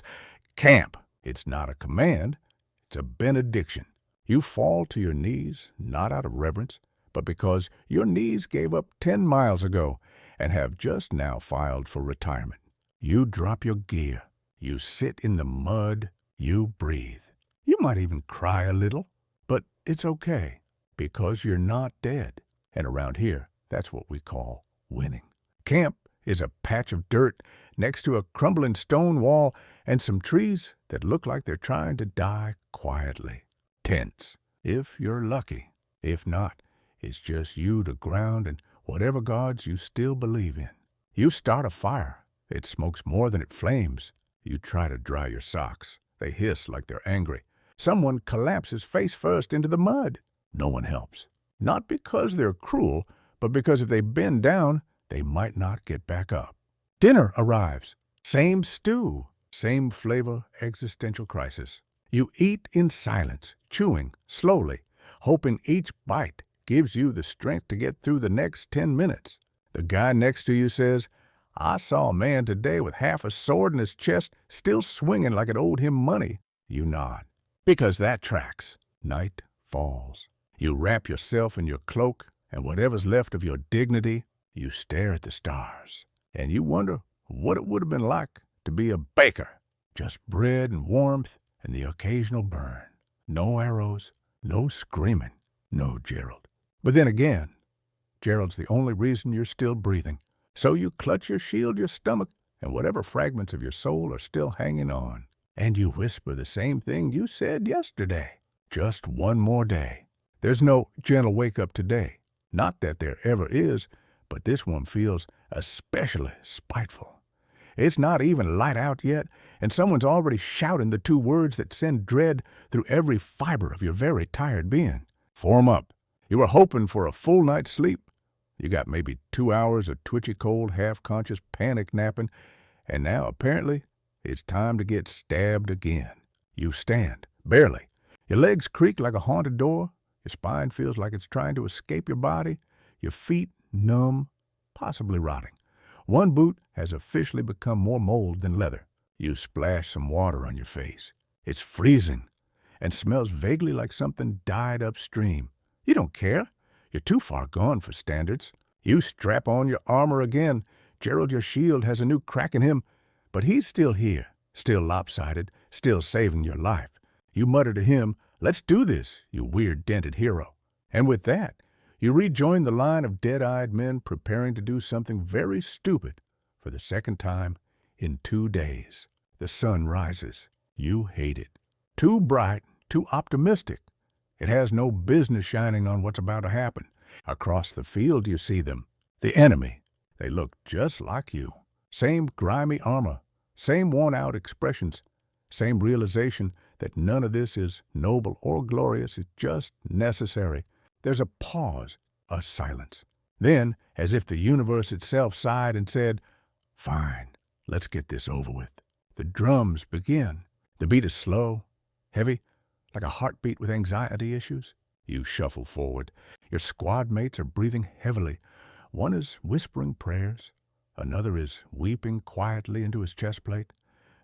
camp. It's not a command. It's a benediction. You fall to your knees, not out of reverence, but because your knees gave up 10 miles ago and have just now filed for retirement. You drop your gear. You sit in the mud. You breathe. You might even cry a little, but it's okay because you're not dead. And around here, that's what we call winning. Camp is a patch of dirt next to a crumbling stone wall and some trees that look like they're trying to die quietly. Tense, if you're lucky. If not, it's just you, the ground, and whatever gods you still believe in. You start a fire. It smokes more than it flames. You try to dry your socks. They hiss like they're angry. Someone collapses face first into the mud. No one helps. Not because they're cruel, but because if they bend down, they might not get back up. Dinner arrives. Same stew, same flavor, existential crisis. You eat in silence, chewing slowly, hoping each bite gives you the strength to get through the next 10 minutes. The guy next to you says, "I saw a man today with half a sword in his chest, still swinging like it owed him money." You nod, because that tracks. Night falls. You wrap yourself in your cloak, and whatever's left of your dignity, you stare at the stars, and you wonder what it would have been like to be a baker. Just bread and warmth and the occasional burn. No arrows, no screaming, no Gerald. But then again, Gerald's the only reason you're still breathing. So you clutch your shield, your stomach, and whatever fragments of your soul are still hanging on. And you whisper the same thing you said yesterday. Just one more day. There's no gentle wake-up today. Not that there ever is, but this one feels especially spiteful. It's not even light out yet, and someone's already shouting the two words that send dread through every fiber of your very tired being. Form up. You were hoping for a full night's sleep. You got maybe 2 hours of twitchy cold, half-conscious panic napping, and now apparently it's time to get stabbed again. You stand, barely. Your legs creak like a haunted door. Your spine feels like it's trying to escape your body. Your feet numb, possibly rotting. One boot has officially become more mold than leather. You splash some water on your face. It's freezing and smells vaguely like something died upstream. You don't care. You're too far gone for standards. You strap on your armor again. Gerald, your shield has a new crack in him, but he's still here, still lopsided, still saving your life. You mutter to him, "Let's do this, you weird dented hero." And with that, you rejoin the line of dead-eyed men preparing to do something very stupid for the second time in 2 days. The sun rises. You hate it. Too bright, too optimistic. It has no business shining on what's about to happen. Across the field you see them. The enemy. They look just like you. Same grimy armor. Same worn-out expressions. Same realization that none of this is noble or glorious. It's just necessary. There's a pause, a silence. Then, as if the universe itself sighed and said, "Fine, let's get this over with." The drums begin. The beat is slow, heavy, like a heartbeat with anxiety issues. You shuffle forward. Your squad mates are breathing heavily. One is whispering prayers. Another is weeping quietly into his chest plate.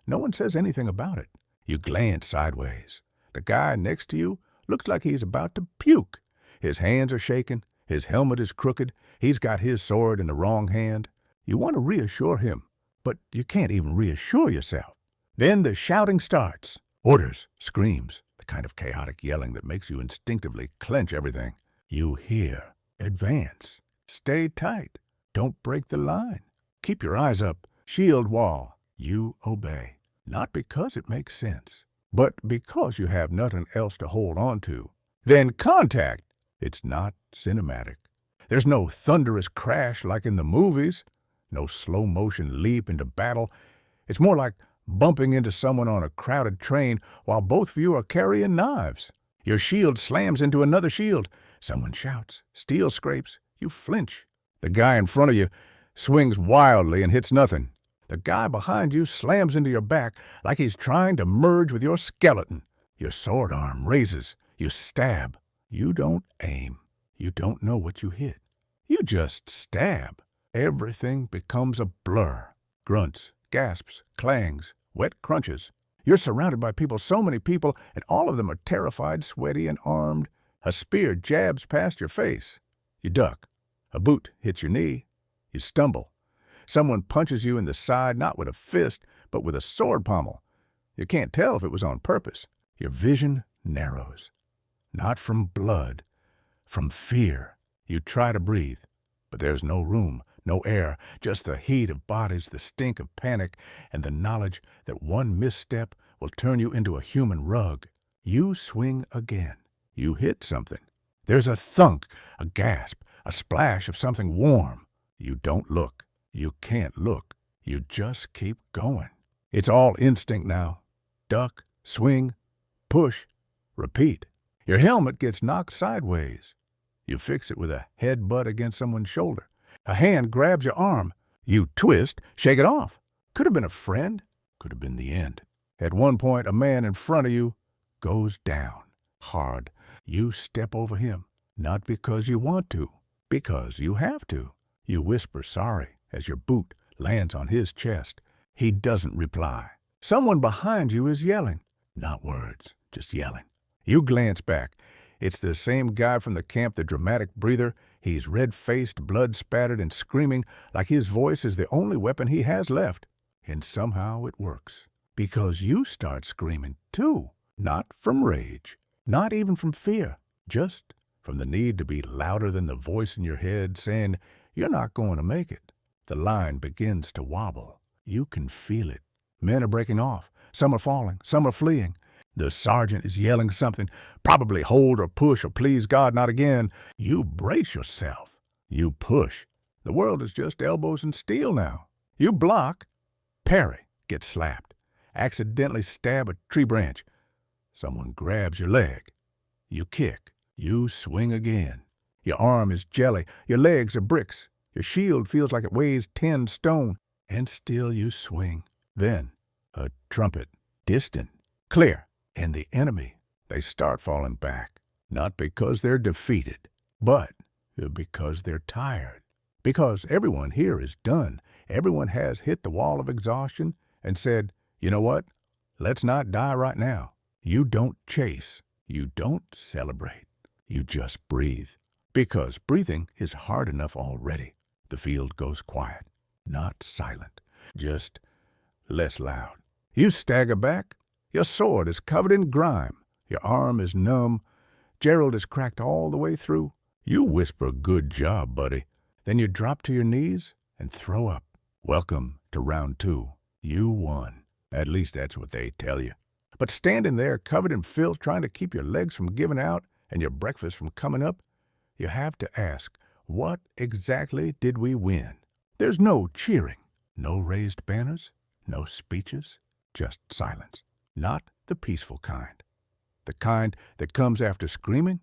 No one says anything about it. You glance sideways. The guy next to you looks like he's about to puke. His hands are shaking. His helmet is crooked. He's got his sword in the wrong hand. You want to reassure him, but you can't even reassure yourself. Then the shouting starts. Orders, screams, the kind of chaotic yelling that makes you instinctively clench everything. You hear, advance, stay tight, don't break the line, keep your eyes up, shield wall. You obey, not because it makes sense, but because you have nothing else to hold on to. Then contact. It's not cinematic. There's no thunderous crash like in the movies, no slow-motion leap into battle. It's more like bumping into someone on a crowded train while both of you are carrying knives. Your shield slams into another shield. Someone shouts. Steel scrapes. You flinch. The guy in front of you swings wildly and hits nothing. The guy behind you slams into your back like he's trying to merge with your skeleton. Your sword arm raises. You stab. You don't aim. You don't know what you hit. You just stab. Everything becomes a blur. Grunts, gasps, clangs, wet crunches. You're surrounded by people, so many people, and all of them are terrified, sweaty, and armed. A spear jabs past your face. You duck. A boot hits your knee. You stumble. Someone punches you in the side, not with a fist, but with a sword pommel. You can't tell if it was on purpose. Your vision narrows. Not from blood, from fear. You try to breathe. But there's no room, no air, just the heat of bodies, the stink of panic, and the knowledge that one misstep will turn you into a human rug. You swing again. You hit something. There's a thunk, a gasp, a splash of something warm. You don't look. You can't look. You just keep going. It's all instinct now. Duck, swing, push, repeat. Your helmet gets knocked sideways. You fix it with a headbutt against someone's shoulder. A hand grabs your arm. You twist, shake it off. Could have been a friend. Could have been the end. At one point, a man in front of you goes down. Hard. You step over him. Not because you want to. Because you have to. You whisper sorry as your boot lands on his chest. He doesn't reply. Someone behind you is yelling. Not words, just yelling. You glance back. It's the same guy from the camp, the dramatic breather. He's red-faced, blood-spattered, and screaming like his voice is the only weapon he has left. And somehow it works. Because you start screaming, too. Not from rage. Not even from fear. Just from the need to be louder than the voice in your head saying, you're not going to make it. The line begins to wobble. You can feel it. Men are breaking off. Some are falling. Some are fleeing. The sergeant is yelling something, probably hold or push or please God not again. You brace yourself. You push. The world is just elbows and steel now. You block. Parry. Get slapped. Accidentally stab a tree branch. Someone grabs your leg. You kick. You swing again. Your arm is jelly. Your legs are bricks. Your shield feels like it weighs 10 stone. And still you swing. Then, a trumpet. Distant. Clear. And the enemy, they start falling back. Not because they're defeated, but because they're tired. Because everyone here is done. Everyone has hit the wall of exhaustion and said, you know what? Let's not die right now. You don't chase. You don't celebrate. You just breathe. Because breathing is hard enough already. The field goes quiet. Not silent. Just less loud. You stagger back. Your sword is covered in grime. Your arm is numb. Gerald is cracked all the way through. You whisper, good job, buddy. Then you drop to your knees and throw up. Welcome to round 2. You won. At least that's what they tell you. But standing there covered in filth, trying to keep your legs from giving out and your breakfast from coming up, you have to ask, what exactly did we win? There's no cheering, no raised banners, no speeches, just silence. Not the peaceful kind. The kind that comes after screaming.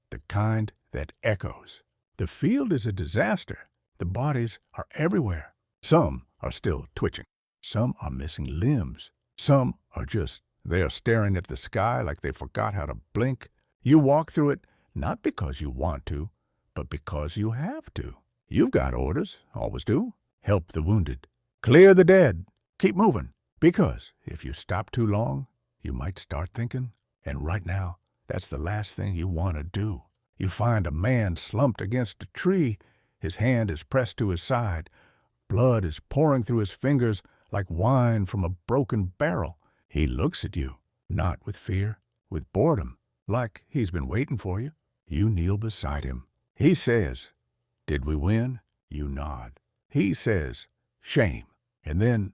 The kind that echoes. The field is a disaster. The bodies are everywhere. Some are still twitching. Some are missing limbs. Some are just there staring at the sky like they forgot how to blink. You walk through it not because you want to, but because you have to. You've got orders, always do. Help the wounded. Clear the dead. Keep moving. Because if you stop too long, you might start thinking, and right now, that's the last thing you want to do. You find a man slumped against a tree. His hand is pressed to his side. Blood is pouring through his fingers like wine from a broken barrel. He looks at you, not with fear, with boredom, like he's been waiting for you. You kneel beside him. He says, did we win? You nod. He says, shame. And then,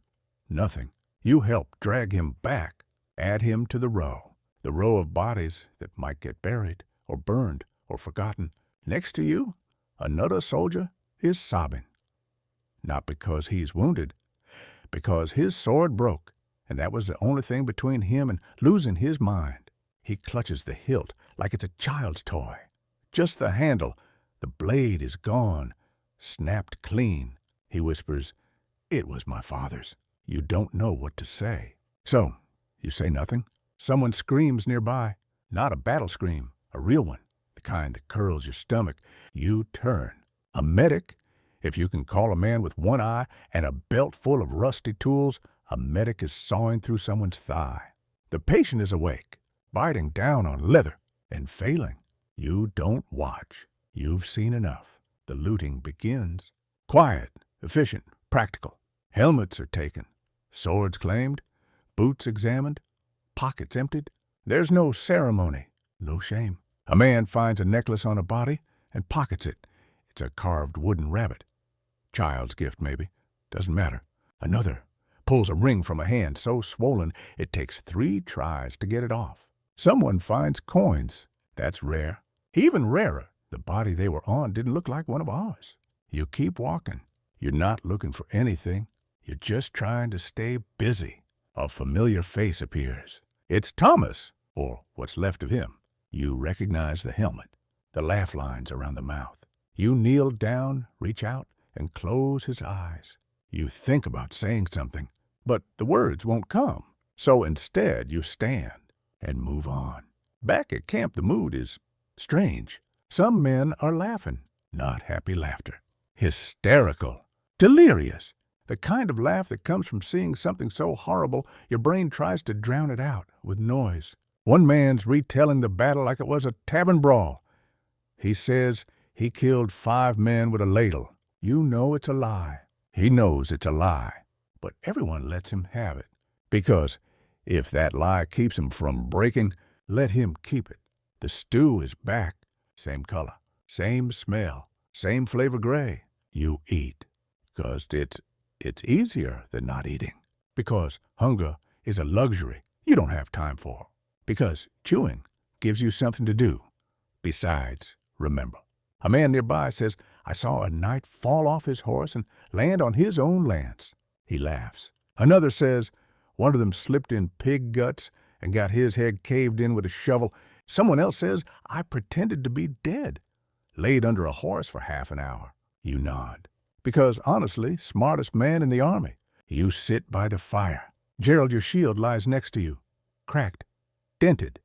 nothing. You help drag him back, add him to the row of bodies that might get buried or burned or forgotten. Next to you, another soldier is sobbing. Not because he's wounded, because his sword broke, and that was the only thing between him and losing his mind. He clutches the hilt like it's a child's toy. Just the handle, the blade is gone, snapped clean. He whispers, it was my father's. You don't know what to say. So, you say nothing. Someone screams nearby. Not a battle scream, a real one, the kind that curls your stomach. You turn. A medic, if you can call a man with one eye and a belt full of rusty tools, a medic is sawing through someone's thigh. The patient is awake, biting down on leather and failing. You don't watch. You've seen enough. The looting begins. Quiet, efficient, practical. Helmets are taken. Swords claimed, boots examined, pockets emptied. There's no ceremony, no shame. A man finds a necklace on a body and pockets it. It's a carved wooden rabbit. Child's gift, maybe. Doesn't matter. Another pulls a ring from a hand so swollen it takes 3 tries to get it off. Someone finds coins. That's rare. Even rarer, the body they were on didn't look like one of ours. You keep walking. You're not looking for anything. You're just trying to stay busy. A familiar face appears. It's Thomas, or what's left of him. You recognize the helmet, the laugh lines around the mouth. You kneel down, reach out, and close his eyes. You think about saying something, but the words won't come. So instead, you stand and move on. Back at camp, the mood is strange. Some men are laughing, not happy laughter. Hysterical, delirious. The kind of laugh that comes from seeing something so horrible your brain tries to drown it out with noise. One man's retelling the battle like it was a tavern brawl. He says he killed 5 men with a ladle. You know it's a lie. He knows it's a lie, but everyone lets him have it. Because if that lie keeps him from breaking, let him keep it. The stew is back. Same color, same smell, same flavor gray. You eat. Because it's easier than not eating. Because hunger is a luxury you don't have time for. Because chewing gives you something to do. Besides, remember. A man nearby says, I saw a knight fall off his horse and land on his own lance. He laughs. Another says, one of them slipped in pig guts and got his head caved in with a shovel. Someone else says, I pretended to be dead. Laid under a horse for half an hour. You nod. Because, honestly, smartest man in the army. You sit by the fire. Gerald, your shield lies next to you. Cracked. Dented.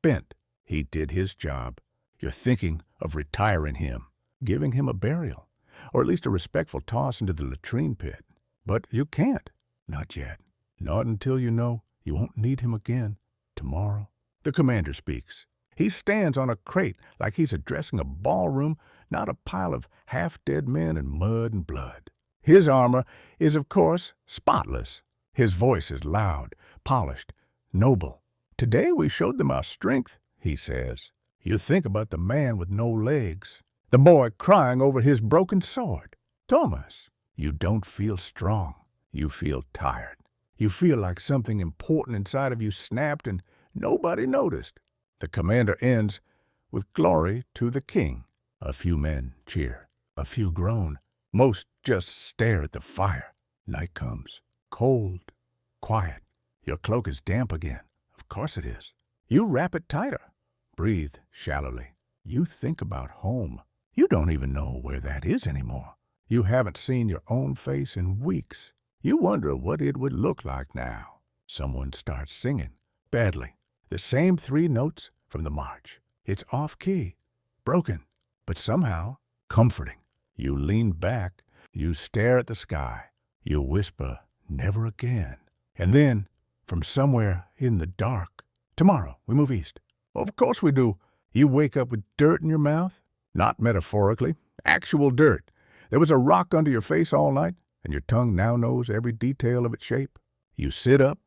Bent. He did his job. You're thinking of retiring him. Giving him a burial. Or at least a respectful toss into the latrine pit. But you can't. Not yet. Not until you know you won't need him again tomorrow. The commander speaks. He stands on a crate like he's addressing a ballroom, not a pile of half-dead men in mud and blood. His armor is, of course, spotless. His voice is loud, polished, noble. Today we showed them our strength, he says. You think about the man with no legs, the boy crying over his broken sword. Thomas, you don't feel strong. You feel tired. You feel like something important inside of you snapped and nobody noticed. The commander ends with glory to the king. A few men cheer. A few groan. Most just stare at the fire. Night comes. Cold. Quiet. Your cloak is damp again. Of course it is. You wrap it tighter. Breathe shallowly. You think about home. You don't even know where that is anymore. You haven't seen your own face in weeks. You wonder what it would look like now. Someone starts singing. Badly. The same 3 notes from the march. It's off-key. Broken. But somehow comforting. You lean back. You stare at the sky. You whisper, never again. And then, from somewhere in the dark, tomorrow we move east. Of course we do. You wake up with dirt in your mouth. Not metaphorically. Actual dirt. There was a rock under your face all night, and your tongue now knows every detail of its shape. You sit up.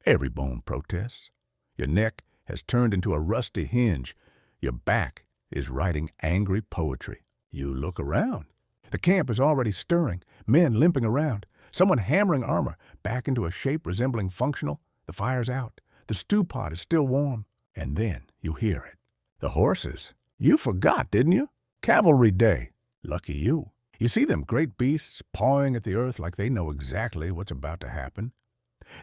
Every bone protests. Your neck has turned into a rusty hinge. Your back is writing angry poetry. You look around. The camp is already stirring, men limping around, someone hammering armor back into a shape resembling functional. The fire's out. The stew pot is still warm. And then you hear it. The horses. You forgot, didn't you? Cavalry day. Lucky you. You see them great beasts pawing at the earth like they know exactly what's about to happen.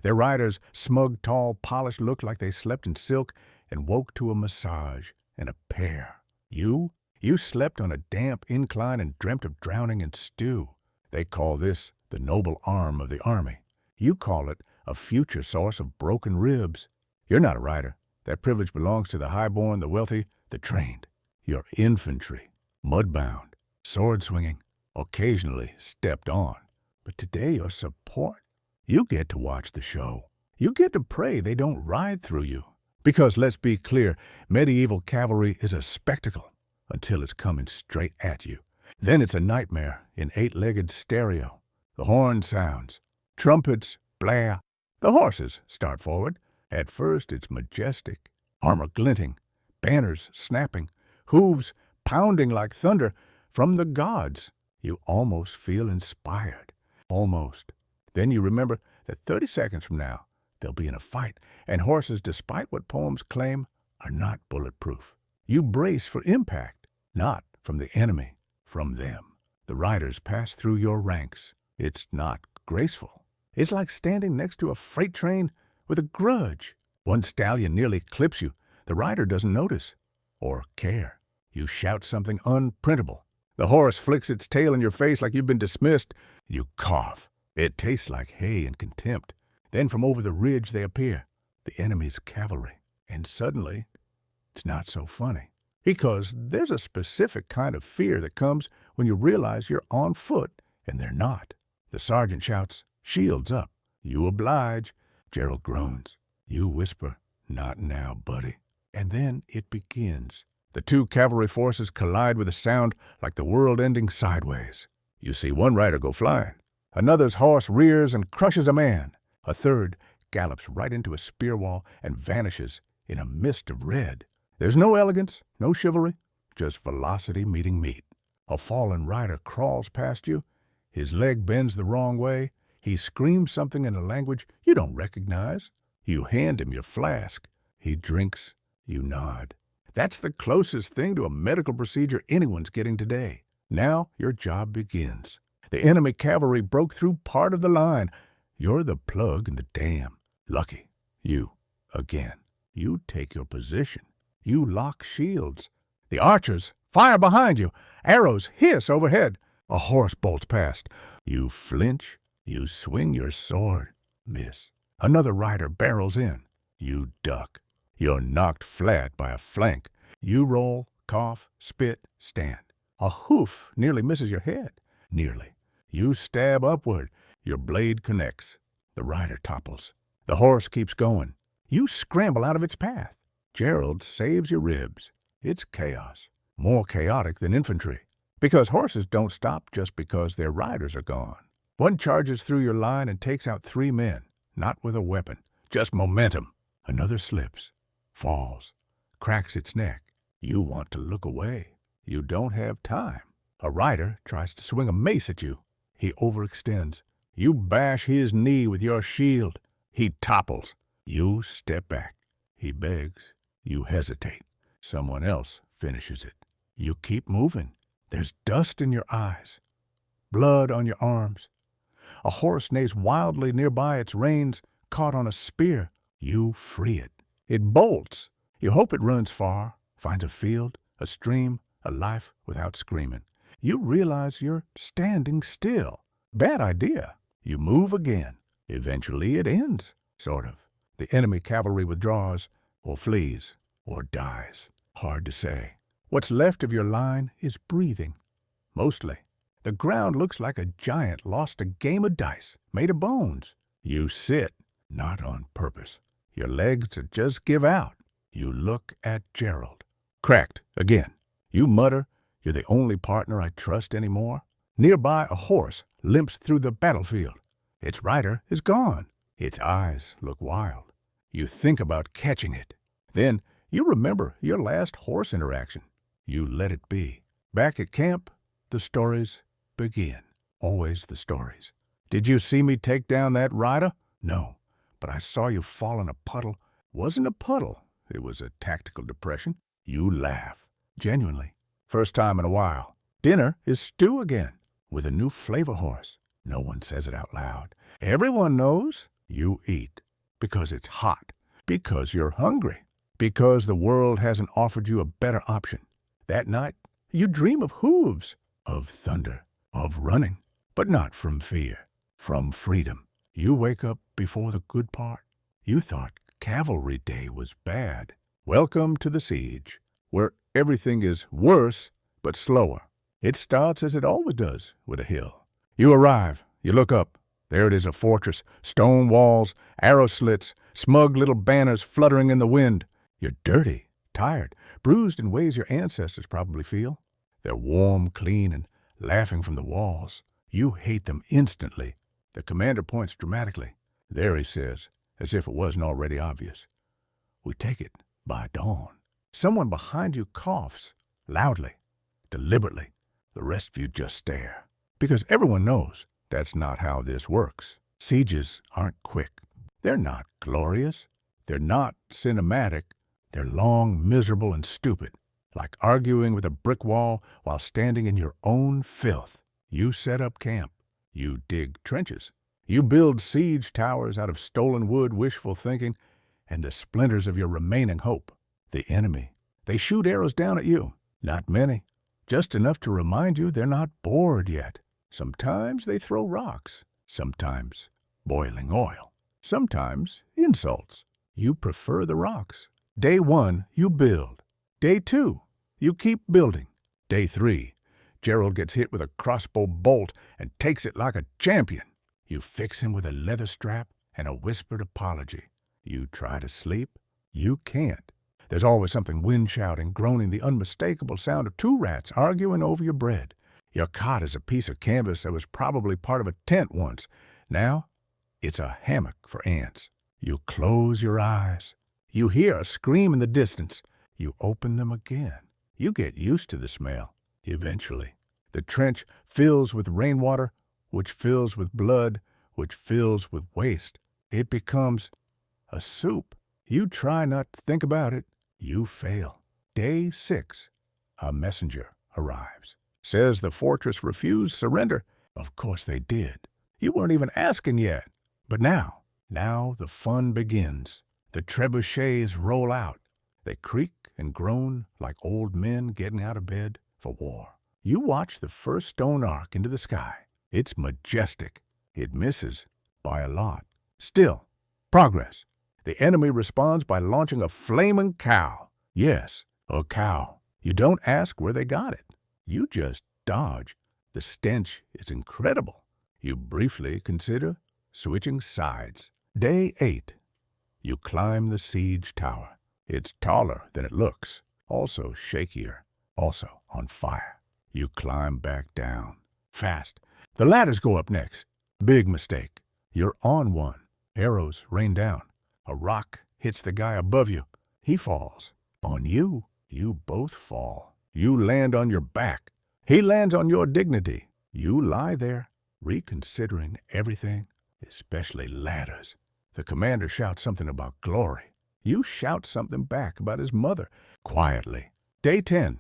Their riders' smug, tall, polished look like they slept in silk and woke to a massage and a pear. You slept on a damp incline and dreamt of drowning in stew. They call this the noble arm of the army. You call it a future source of broken ribs. You're not a rider. That privilege belongs to the highborn, the wealthy, the trained. You're infantry, mudbound, sword-swinging, occasionally stepped on. But today you're support. You get to watch the show. You get to pray they don't ride through you. Because, let's be clear, medieval cavalry is a spectacle until it's coming straight at you. Then it's a nightmare in 8-legged stereo. The horn sounds. Trumpets blare. The horses start forward. At first it's majestic. Armor glinting. Banners snapping. Hooves pounding like thunder. from the gods. You almost feel inspired. Almost. Then you remember that 30 seconds from now, they'll be in a fight, and horses, despite what poems claim, are not bulletproof. You brace for impact, not from the enemy, from them. The riders pass through your ranks. It's not graceful. It's like standing next to a freight train with a grudge. One stallion nearly clips you. The rider doesn't notice or care. You shout something unprintable. The horse flicks its tail in your face like you've been dismissed. You cough. It tastes like hay and contempt. Then from over the ridge they appear, the enemy's cavalry. And suddenly, it's not so funny. Because there's a specific kind of fear that comes when you realize you're on foot and they're not. The sergeant shouts, "Shields up." You oblige. Gerald groans. You whisper, "Not now, buddy." And then it begins. The two cavalry forces collide with a sound like the world ending sideways. You see one rider go flying. Another's horse rears and crushes a man. A third gallops right into a spear wall and vanishes in a mist of red. There's no elegance, no chivalry, just velocity meeting meat. A fallen rider crawls past you. His leg bends the wrong way. He screams something in a language you don't recognize. You hand him your flask. He drinks. You nod. That's the closest thing to a medical procedure anyone's getting today. Now your job begins. The enemy cavalry broke through part of the line. You're the plug in the dam. Lucky. You, again. You take your position. You lock shields. The archers fire behind you. Arrows hiss overhead. A horse bolts past. You flinch. You swing your sword. Miss. Another rider barrels in. You duck. You're knocked flat by a flank. You roll, cough, spit, stand. A hoof nearly misses your head. Nearly. You stab upward. Your blade connects. The rider topples. The horse keeps going. You scramble out of its path. Gerald saves your ribs. It's chaos. More chaotic than infantry. Because horses don't stop just because their riders are gone. One charges through your line and takes out 3 men. Not with a weapon. Just momentum. Another slips. Falls. Cracks its neck. You want to look away. You don't have time. A rider tries to swing a mace at you. He overextends. You bash his knee with your shield. He topples. You step back. He begs. You hesitate. Someone else finishes it. You keep moving. There's dust in your eyes. Blood on your arms. A horse neighs wildly nearby, its reins caught on a spear. You free it. It bolts. You hope it runs far, finds a field, a stream, a life without screaming. You realize you're standing still. Bad idea. You move again. Eventually it ends, sort of. The enemy cavalry withdraws, or flees, or dies. Hard to say. What's left of your line is breathing. Mostly. The ground looks like a giant lost a game of dice, made of bones. You sit, not on purpose. Your legs just give out. You look at Gerald. Cracked again. You mutter, "You're the only partner I trust anymore." Nearby, a horse limps through the battlefield. Its rider is gone. Its eyes look wild. You think about catching it. Then you remember your last horse interaction. You let it be. Back at camp, the stories begin. Always the stories. Did you see me take down that rider? No, but I saw you fall in a puddle. Wasn't a puddle. It was a tactical depression. You laugh. Genuinely. First time in a while. Dinner is stew again, with a new flavor horse. No one says it out loud. Everyone knows. You eat. Because it's hot. Because you're hungry. Because the world hasn't offered you a better option. That night, you dream of hooves, of thunder, of running. But not from fear. From freedom. You wake up before the good part. You thought Cavalry Day was bad. Welcome to the siege, where everything is worse but slower. It starts as it always does, with a hill. You arrive. You look up. There it is, a fortress, stone walls, arrow slits, smug little banners fluttering in the wind. You're dirty, tired, bruised in ways your ancestors probably feel. They're warm, clean, and laughing from the walls. You hate them instantly. The commander points dramatically. There, he says, as if it wasn't already obvious. We take it by dawn. Someone behind you coughs, loudly, deliberately. The rest of you just stare. Because everyone knows that's not how this works. Sieges aren't quick. They're not glorious. They're not cinematic. They're long, miserable, and stupid. Like arguing with a brick wall while standing in your own filth. You set up camp. You dig trenches. You build siege towers out of stolen wood, wishful thinking, and the splinters of your remaining hope. The enemy. They shoot arrows down at you. Not many. Just enough to remind you they're not bored yet. Sometimes they throw rocks. Sometimes boiling oil. Sometimes insults. You prefer the rocks. Day 1, you build. Day 2, you keep building. Day 3, Gerald gets hit with a crossbow bolt and takes it like a champion. You fix him with a leather strap and a whispered apology. You try to sleep. You can't. There's always something wind-shouting, groaning, the unmistakable sound of 2 rats arguing over your bread. Your cot is a piece of canvas that was probably part of a tent once. Now, it's a hammock for ants. You close your eyes. You hear a scream in the distance. You open them again. You get used to the smell. Eventually, the trench fills with rainwater, which fills with blood, which fills with waste. It becomes a soup. You try not to think about it. You fail. Day 6, a messenger arrives. Says the fortress refused surrender. Of course they did. You weren't even asking yet. But now the fun begins. The trebuchets roll out. They creak and groan like old men getting out of bed for war. You watch the first stone arc into the sky. It's majestic. It misses by a lot. Still, progress. The enemy responds by launching a flaming cow. Yes, a cow. You don't ask where they got it. You just dodge. The stench is incredible. You briefly consider switching sides. Day 8. You climb the siege tower. It's taller than it looks, also shakier, also on fire. You climb back down. Fast. The ladders go up next. Big mistake. You're on one. Arrows rain down. A rock hits the guy above you. He falls. On you. You both fall. You land on your back. He lands on your dignity. You lie there, reconsidering everything, especially ladders. The commander shouts something about glory. You shout something back about his mother, quietly. Day 10.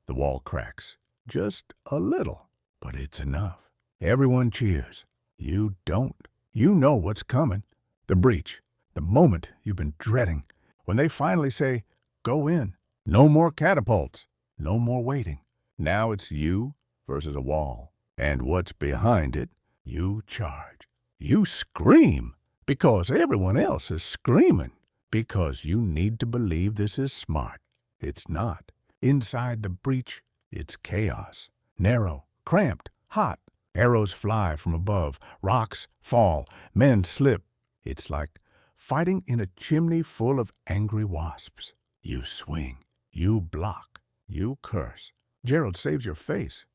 The wall cracks. Just a little, but it's enough. Everyone cheers. You don't. You know what's coming. The breach. The moment you've been dreading. When they finally say, go in. No more catapults. No more waiting. Now it's you versus a wall. And what's behind it, you charge. You scream because everyone else is screaming. Because you need to believe this is smart. It's not. Inside the breach, it's chaos. Narrow, cramped, hot. Arrows fly from above. Rocks fall. Men slip. It's like fighting in a chimney full of angry wasps. You swing. You block. You curse. Gerald saves your face.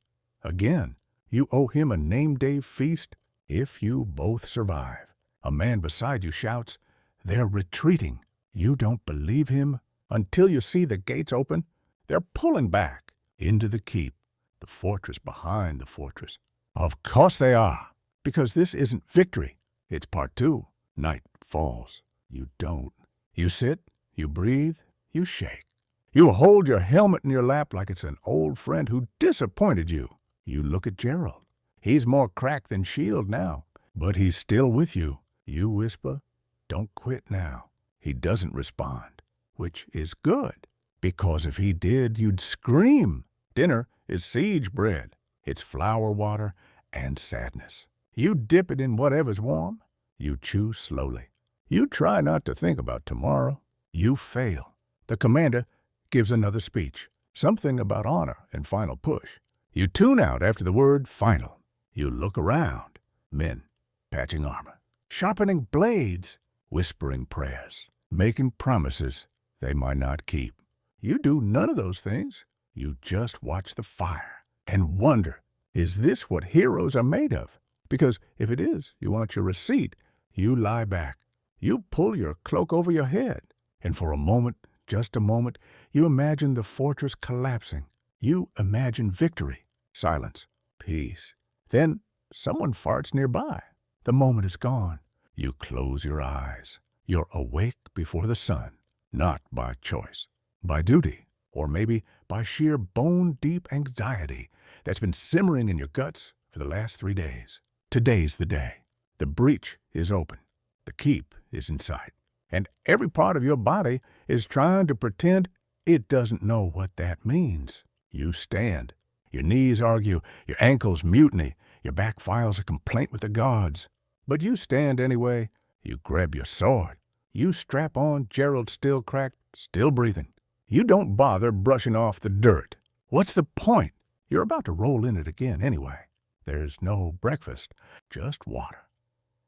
Again, you owe him a name-day feast if you both survive. A man beside you shouts, they're retreating. You don't believe him until you see the gates open. They're pulling back into the keep, the fortress behind the fortress. Of course they are, because this isn't victory. It's part 2. Night falls. You don't. You sit, you breathe, you shake. You hold your helmet in your lap like it's an old friend who disappointed you. You look at Gerald. He's more cracked than shield now, but he's still with you. You whisper, don't quit now. He doesn't respond, which is good, because if he did, you'd scream. Dinner is siege bread. It's flour water and sadness. You dip it in whatever's warm. You chew slowly. You try not to think about tomorrow. You fail. The commander gives another speech, something about honor and final push. You tune out after the word final. You look around. Men patching armor, sharpening blades, whispering prayers, making promises they might not keep. You do none of those things. You just watch the fire and wonder, is this what heroes are made of? Because if it is, you want your receipt. You lie back. You pull your cloak over your head. And for a moment, just a moment, you imagine the fortress collapsing. You imagine victory. Silence. Peace. Then someone farts nearby. The moment is gone. You close your eyes. You're awake before the sun, not by choice, by duty, or maybe by sheer bone-deep anxiety that's been simmering in your guts for the last 3 days. Today's the day. The breach is open. The keep is in sight. And every part of your body is trying to pretend it doesn't know what that means. You stand. Your knees argue, your ankles mutiny, your back files a complaint with the guards. But you stand anyway. You grab your sword. You strap on Gerald, still cracked, still breathing. You don't bother brushing off the dirt. What's the point? You're about to roll in it again anyway. There's no breakfast, just water.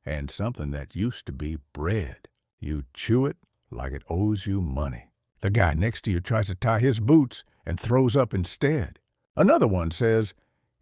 And something that used to be bread. You chew it like it owes you money. The guy next to you tries to tie his boots and throws up instead. Another one says,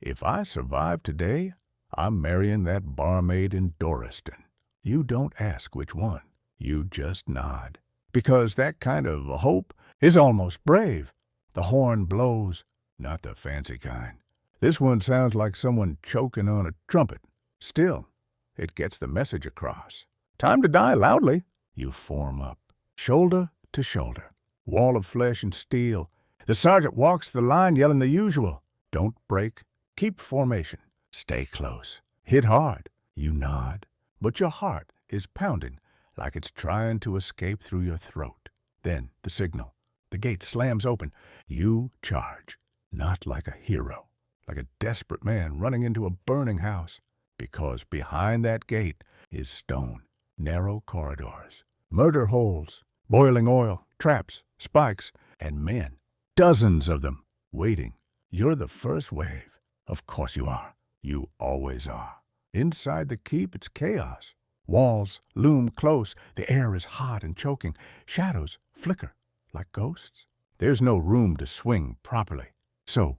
"If I survive today, I'm marrying that barmaid in Doriston." You don't ask which one. You just nod. Because that kind of a hope is almost brave. The horn blows, not the fancy kind. This one sounds like someone choking on a trumpet. Still, it gets the message across. Time to die loudly. You form up, shoulder to shoulder, wall of flesh and steel. The sergeant walks the line yelling the usual. Don't break. Keep formation. Stay close. Hit hard. You nod. But your heart is pounding like it's trying to escape through your throat. Then the signal. The gate slams open. You charge. Not like a hero. Like a desperate man running into a burning house. Because behind that gate is stone. Narrow corridors. Murder holes. Boiling oil. Traps. Spikes. And men. Dozens of them, waiting. You're the first wave. Of course you are. You always are. Inside the keep, it's chaos. Walls loom close. The air is hot and choking. Shadows flicker like ghosts. There's no room to swing properly. So,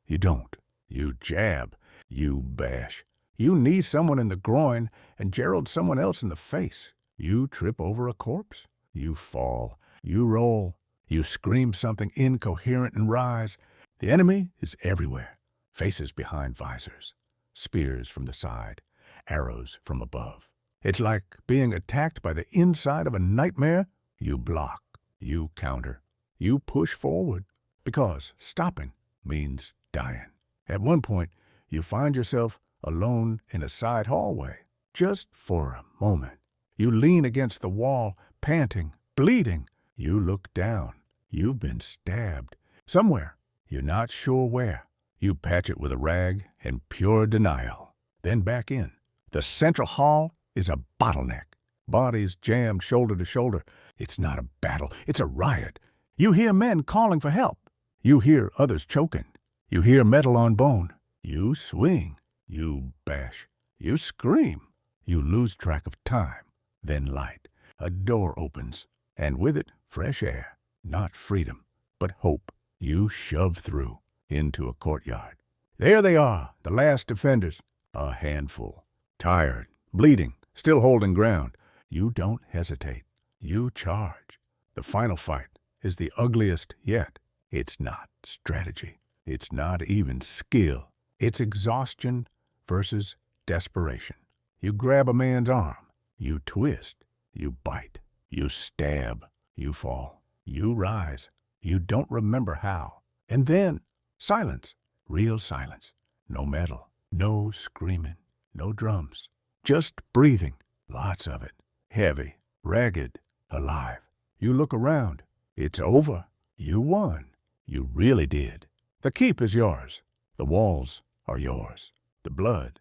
you don't. You jab. You bash. You knee someone in the groin and Gerald someone else in the face. You trip over a corpse. You fall. You roll. You scream something incoherent and rise. The enemy is everywhere. Faces behind visors. Spears from the side. Arrows from above. It's like being attacked by the inside of a nightmare. You block. You counter. You push forward. Because stopping means dying. At one point, you find yourself alone in a side hallway. Just for a moment. You lean against the wall, panting, bleeding. You look down. You've been stabbed. Somewhere. You're not sure where. You patch it with a rag in pure denial. Then back in. The central hall is a bottleneck. Bodies jammed shoulder to shoulder. It's not a battle. It's a riot. You hear men calling for help. You hear others choking. You hear metal on bone. You swing. You bash. You scream. You lose track of time. Then light. A door opens. And with it, fresh air. Not freedom, but hope. You shove through into a courtyard. There they are, the last defenders. A handful. Tired, bleeding, still holding ground. You don't hesitate. You charge. The final fight is the ugliest yet. It's not strategy. It's not even skill. It's exhaustion versus desperation. You grab a man's arm. You twist. You bite. You stab. You fall. You rise. You don't remember how. And then, silence. Real silence. No metal. No screaming. No drums. Just breathing. Lots of it. Heavy. Ragged. Alive. You look around. It's over. You won. You really did. The keep is yours. The walls are yours. The blood,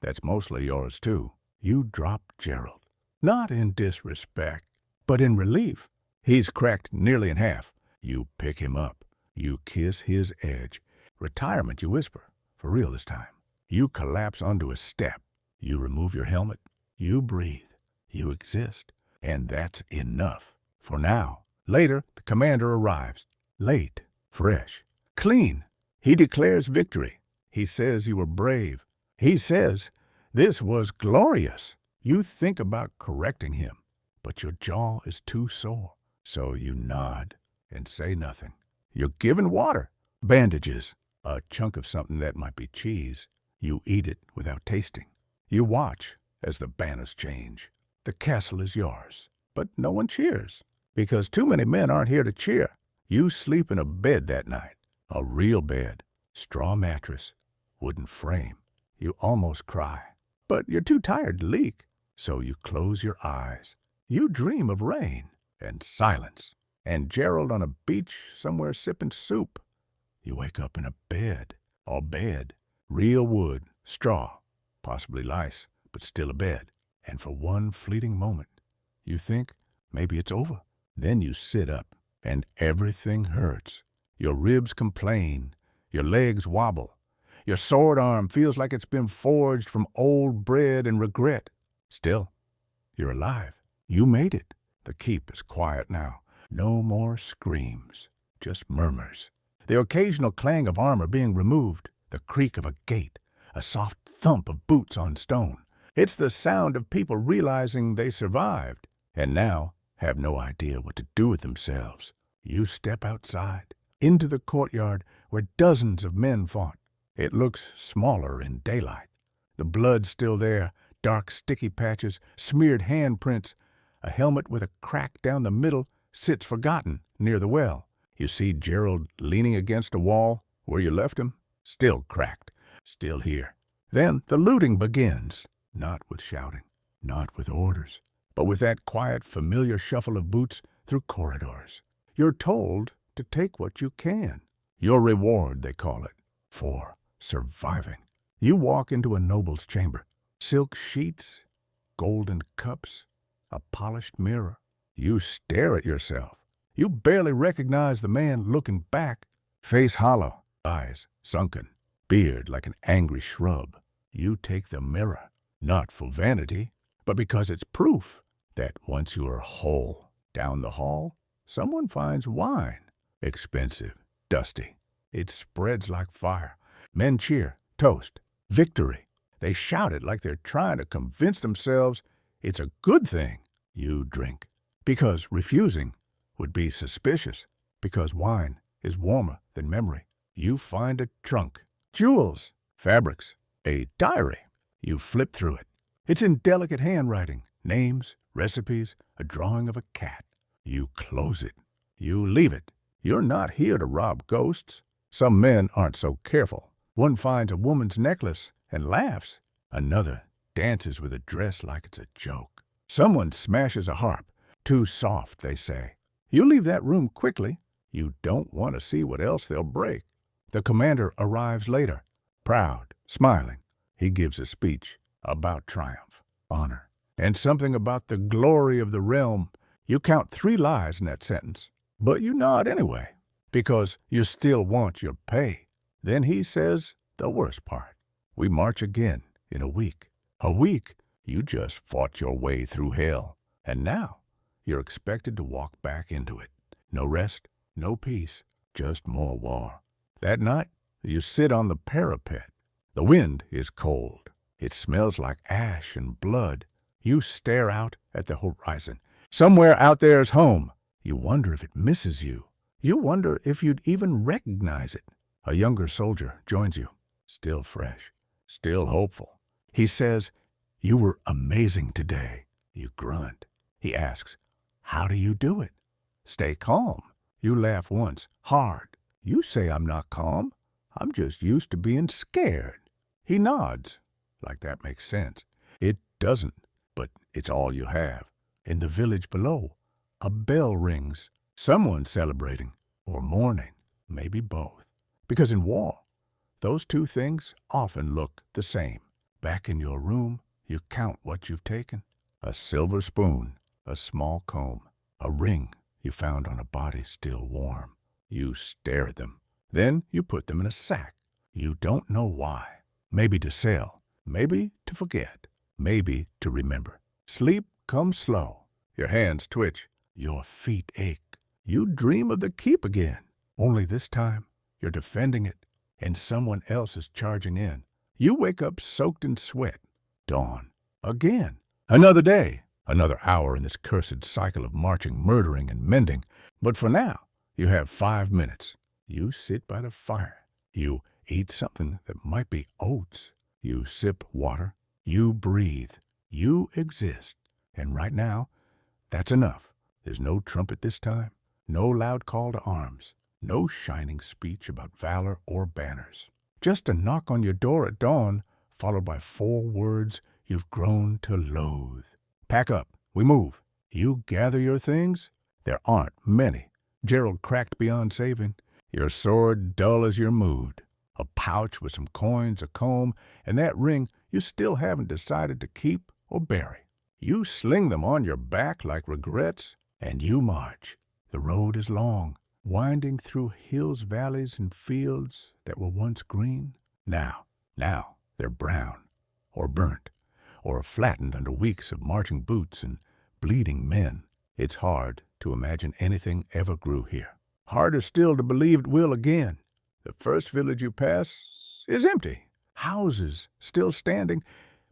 that's mostly yours too. You drop Gerald. Not in disrespect, but in relief. He's cracked nearly in half. You pick him up. You kiss his edge. Retirement, you whisper. For real this time. You collapse onto a step. You remove your helmet. You breathe. You exist. And that's enough. For now. Later, the commander arrives. Late. Fresh. Clean. He declares victory. He says you were brave. He says this was glorious. You think about correcting him, but your jaw is too sore. So you nod and say nothing. You're given water, bandages, A chunk of something that might be cheese. You eat it without tasting. You watch as the banners change. The castle is yours, but no one cheers, because too many men aren't here to cheer. You sleep in a bed that night, a real bed, straw mattress, wooden frame. You almost cry, but you're too tired to leak, so you close your eyes. You dream of rain and silence and Gerald on a beach somewhere sipping soup. You wake up in a bed, real wood, straw, possibly lice, but still a bed. And for one fleeting moment, you think maybe it's over. Then you sit up, and everything hurts. Your ribs complain, your legs wobble. Your sword arm feels like it's been forged from old bread and regret. Still, you're alive. You made it. The keep is quiet now. No more screams, just murmurs. The occasional clang of armor being removed, the creak of a gate, a soft thump of boots on stone. It's the sound of people realizing they survived and now have no idea what to do with themselves. You step outside, into the courtyard where dozens of men fought. It looks smaller in daylight. The blood's still there, dark sticky patches, smeared handprints. A helmet with a crack down the middle sits forgotten near the well. You see Gerald leaning against a wall where you left him, still cracked, still here. Then the looting begins, not with shouting, not with orders, but with that quiet, familiar shuffle of boots through corridors. You're told to take what you can. Your reward, they call it, for surviving. You walk into a noble's chamber. Silk sheets, golden cups, a polished mirror. You stare at yourself. You barely recognize the man looking back. Face hollow, eyes sunken, beard like an angry shrub. You take the mirror, not for vanity, but because it's proof that once you are whole. Down the hall, someone finds wine. Expensive, dusty. It spreads like fire. Men cheer, toast, victory. They shout it like they're trying to convince themselves it's a good thing. You drink, because refusing would be suspicious, because wine is warmer than memory. You find a trunk, jewels, fabrics, a diary. You flip through it. It's in delicate handwriting, names, recipes, a drawing of a cat. You close it. You leave it. You're not here to rob ghosts. Some men aren't so careful. One finds a woman's necklace and laughs. Another dances with a dress like it's a joke. Someone smashes a harp. Too soft, they say. You leave that room quickly. You don't want to see what else they'll break. The commander arrives later, proud, smiling. He gives a speech about triumph, honor, and something about the glory of the realm. You count 3 lies in that sentence, but you nod anyway, because you still want your pay. Then he says the worst part. We march again in a week. A week you just fought your way through hell, and now you're expected to walk back into it. No rest, no peace, just more war. That night, you sit on the parapet. The wind is cold. It smells like ash and blood. You stare out at the horizon. Somewhere out there is home. You wonder if it misses you. You wonder if you'd even recognize it. A younger soldier joins you, still fresh, still hopeful. He says, "You were amazing today." You grunt. He asks, "How do you do it?" "Stay calm." You laugh once, hard. You say, "I'm not calm. I'm just used to being scared." He nods, like that makes sense. It doesn't, but it's all you have. In the village below, a bell rings. Someone's celebrating, or mourning, maybe both. Because in war, those two things often look the same. Back in your room, you count what you've taken. A silver spoon, a small comb, a ring you found on a body still warm. You stare at them. Then you put them in a sack. You don't know why. Maybe to sell, maybe to forget, maybe to remember. Sleep comes slow. Your hands twitch. Your feet ache. You dream of the keep again. Only this time, you're defending it, and someone else is charging in. You wake up soaked in sweat. Dawn. Again. Another day. Another hour in this cursed cycle of marching, murdering, and mending. But for now, you have 5 minutes. You sit by the fire. You eat something that might be oats. You sip water. You breathe. You exist. And right now, that's enough. There's no trumpet this time, no loud call to arms, no shining speech about valor or banners. Just a knock on your door at dawn, followed by 4 words you've grown to loathe. Pack up. We move. You gather your things. There aren't many. Gerald cracked beyond saving. Your sword dull as your mood. A pouch with some coins, a comb, and that ring you still haven't decided to keep or bury. You sling them on your back like regrets, and you march. The road is long, winding through hills, valleys, and fields that were once green. Now they're brown, or burnt, or flattened under weeks of marching boots and bleeding men. It's hard to imagine anything ever grew here. Harder still to believe it will again. The first village you pass is empty. Houses still standing,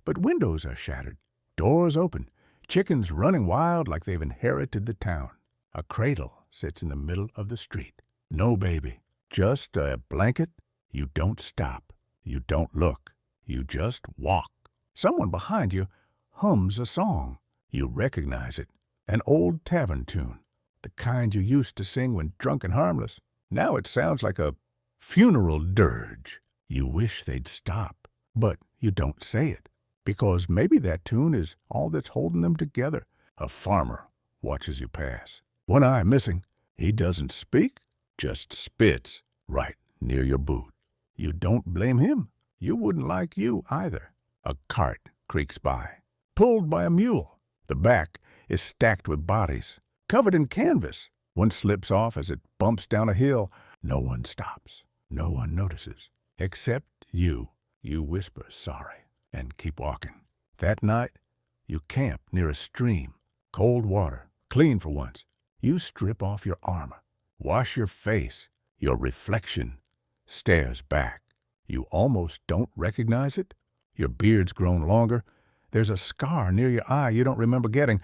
but windows are shattered. Doors open. Chickens running wild like they've inherited the town. A cradle sits in the middle of the street. No baby. Just a blanket. You don't stop. You don't look. You just walk. Someone behind you hums a song. You recognize it. An old tavern tune. The kind you used to sing when drunk and harmless. Now it sounds like a funeral dirge. You wish they'd stop, but you don't say it, because maybe that tune is all that's holding them together. A farmer watches you pass. One eye missing. He doesn't speak, just spits right near your boot. You don't blame him. You wouldn't like you either. A cart creaks by, pulled by a mule. The back is stacked with bodies, covered in canvas. One slips off as it bumps down a hill. No one stops. No one notices. Except you. You whisper sorry and keep walking. That night, you camp near a stream. Cold water, clean for once. You strip off your armor, wash your face. Your reflection stares back. You almost don't recognize it. Your beard's grown longer. There's a scar near your eye you don't remember getting.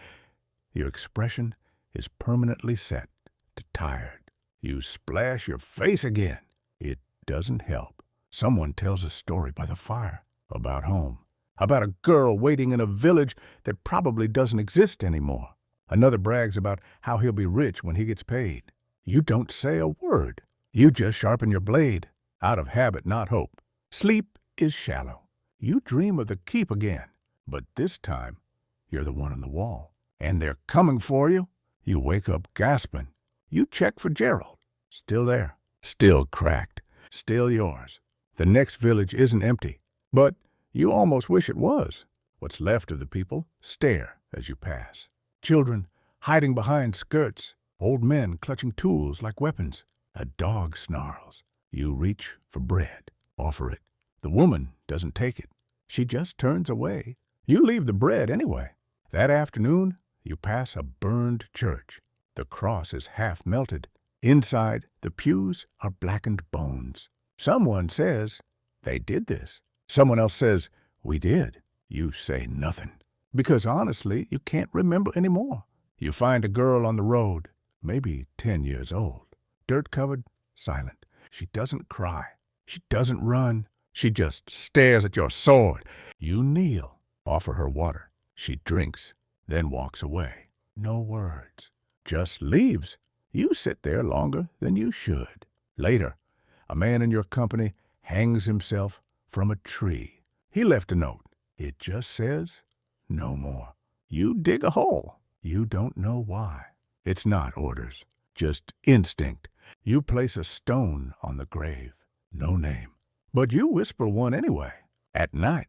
Your expression is permanently set to tired. You splash your face again. It doesn't help. Someone tells a story by the fire about home, about a girl waiting in a village that probably doesn't exist anymore. Another brags about how he'll be rich when he gets paid. You don't say a word. You just sharpen your blade, out of habit, not hope. Sleep is shallow. You dream of the keep again, but this time you're the one on the wall, and they're coming for you. You wake up gasping. You check for Gerald. Still there. Still cracked. Still yours. The next village isn't empty, but you almost wish it was. What's left of the people stare as you pass. Children hiding behind skirts. Old men clutching tools like weapons. A dog snarls. You reach for bread. Offer it. The woman doesn't take it. She just turns away. You leave the bread anyway. That afternoon, you pass a burned church. The cross is half melted. Inside, the pews are blackened bones. Someone says, they did this. Someone else says, we did. You say nothing. Because honestly, you can't remember anymore. You find a girl on the road, maybe 10 years old. Dirt-covered, silent. She doesn't cry. She doesn't run. She just stares at your sword. You kneel, offer her water. She drinks, then walks away. No words. Just leaves. You sit there longer than you should. Later, a man in your company hangs himself from a tree. He left a note. It just says, no more. You dig a hole. You don't know why. It's not orders, just instinct. You place a stone on the grave. No name. But you whisper one anyway. At night,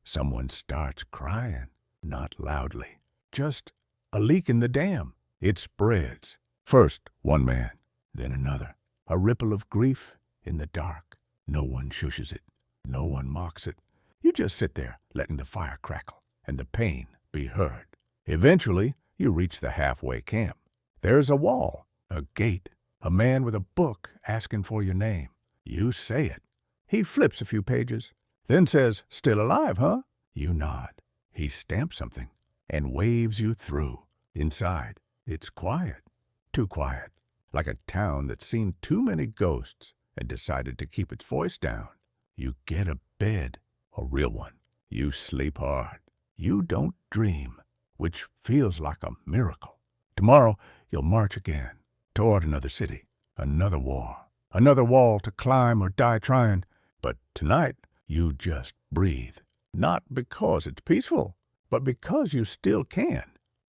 someone starts crying. Not loudly. Just a leak in the dam. It spreads. First one man, then another. A ripple of grief in the dark. No one shushes it. No one mocks it. You just sit there, letting the fire crackle and the pain be heard. Eventually, you reach the halfway camp. There's a wall, a gate, a man with a book asking for your name. You say it. He flips a few pages, then says, still alive, huh? You nod. He stamps something and waves you through. Inside, it's quiet. Too quiet. Like a town that's seen too many ghosts and decided to keep its voice down. You get a bed, a real one. You sleep hard. You don't dream, which feels like a miracle. Tomorrow, you'll march again toward another city, another war, another wall to climb or die trying. But tonight, you just breathe. Not because it's peaceful, but because you still can.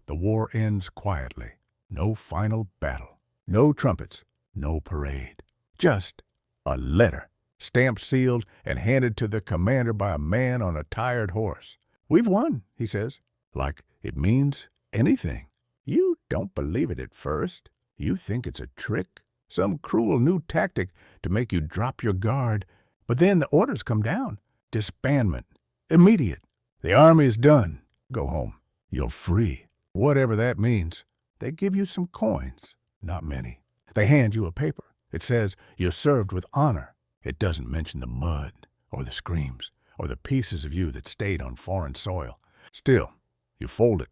The war ends quietly. No final battle. No trumpets. No parade. Just a letter, stamped, sealed, and handed to the commander by a man on a tired horse. "We've won," he says, like it means anything. You don't believe it at first. You think it's a trick, some cruel new tactic to make you drop your guard. But then the orders come down. Disbandment. Immediate. The army is done. Go home. You're free. Whatever that means. They give you some coins. Not many. They hand you a paper. It says you're served with honor. It doesn't mention the mud, or the screams, or the pieces of you that stayed on foreign soil. Still, you fold it,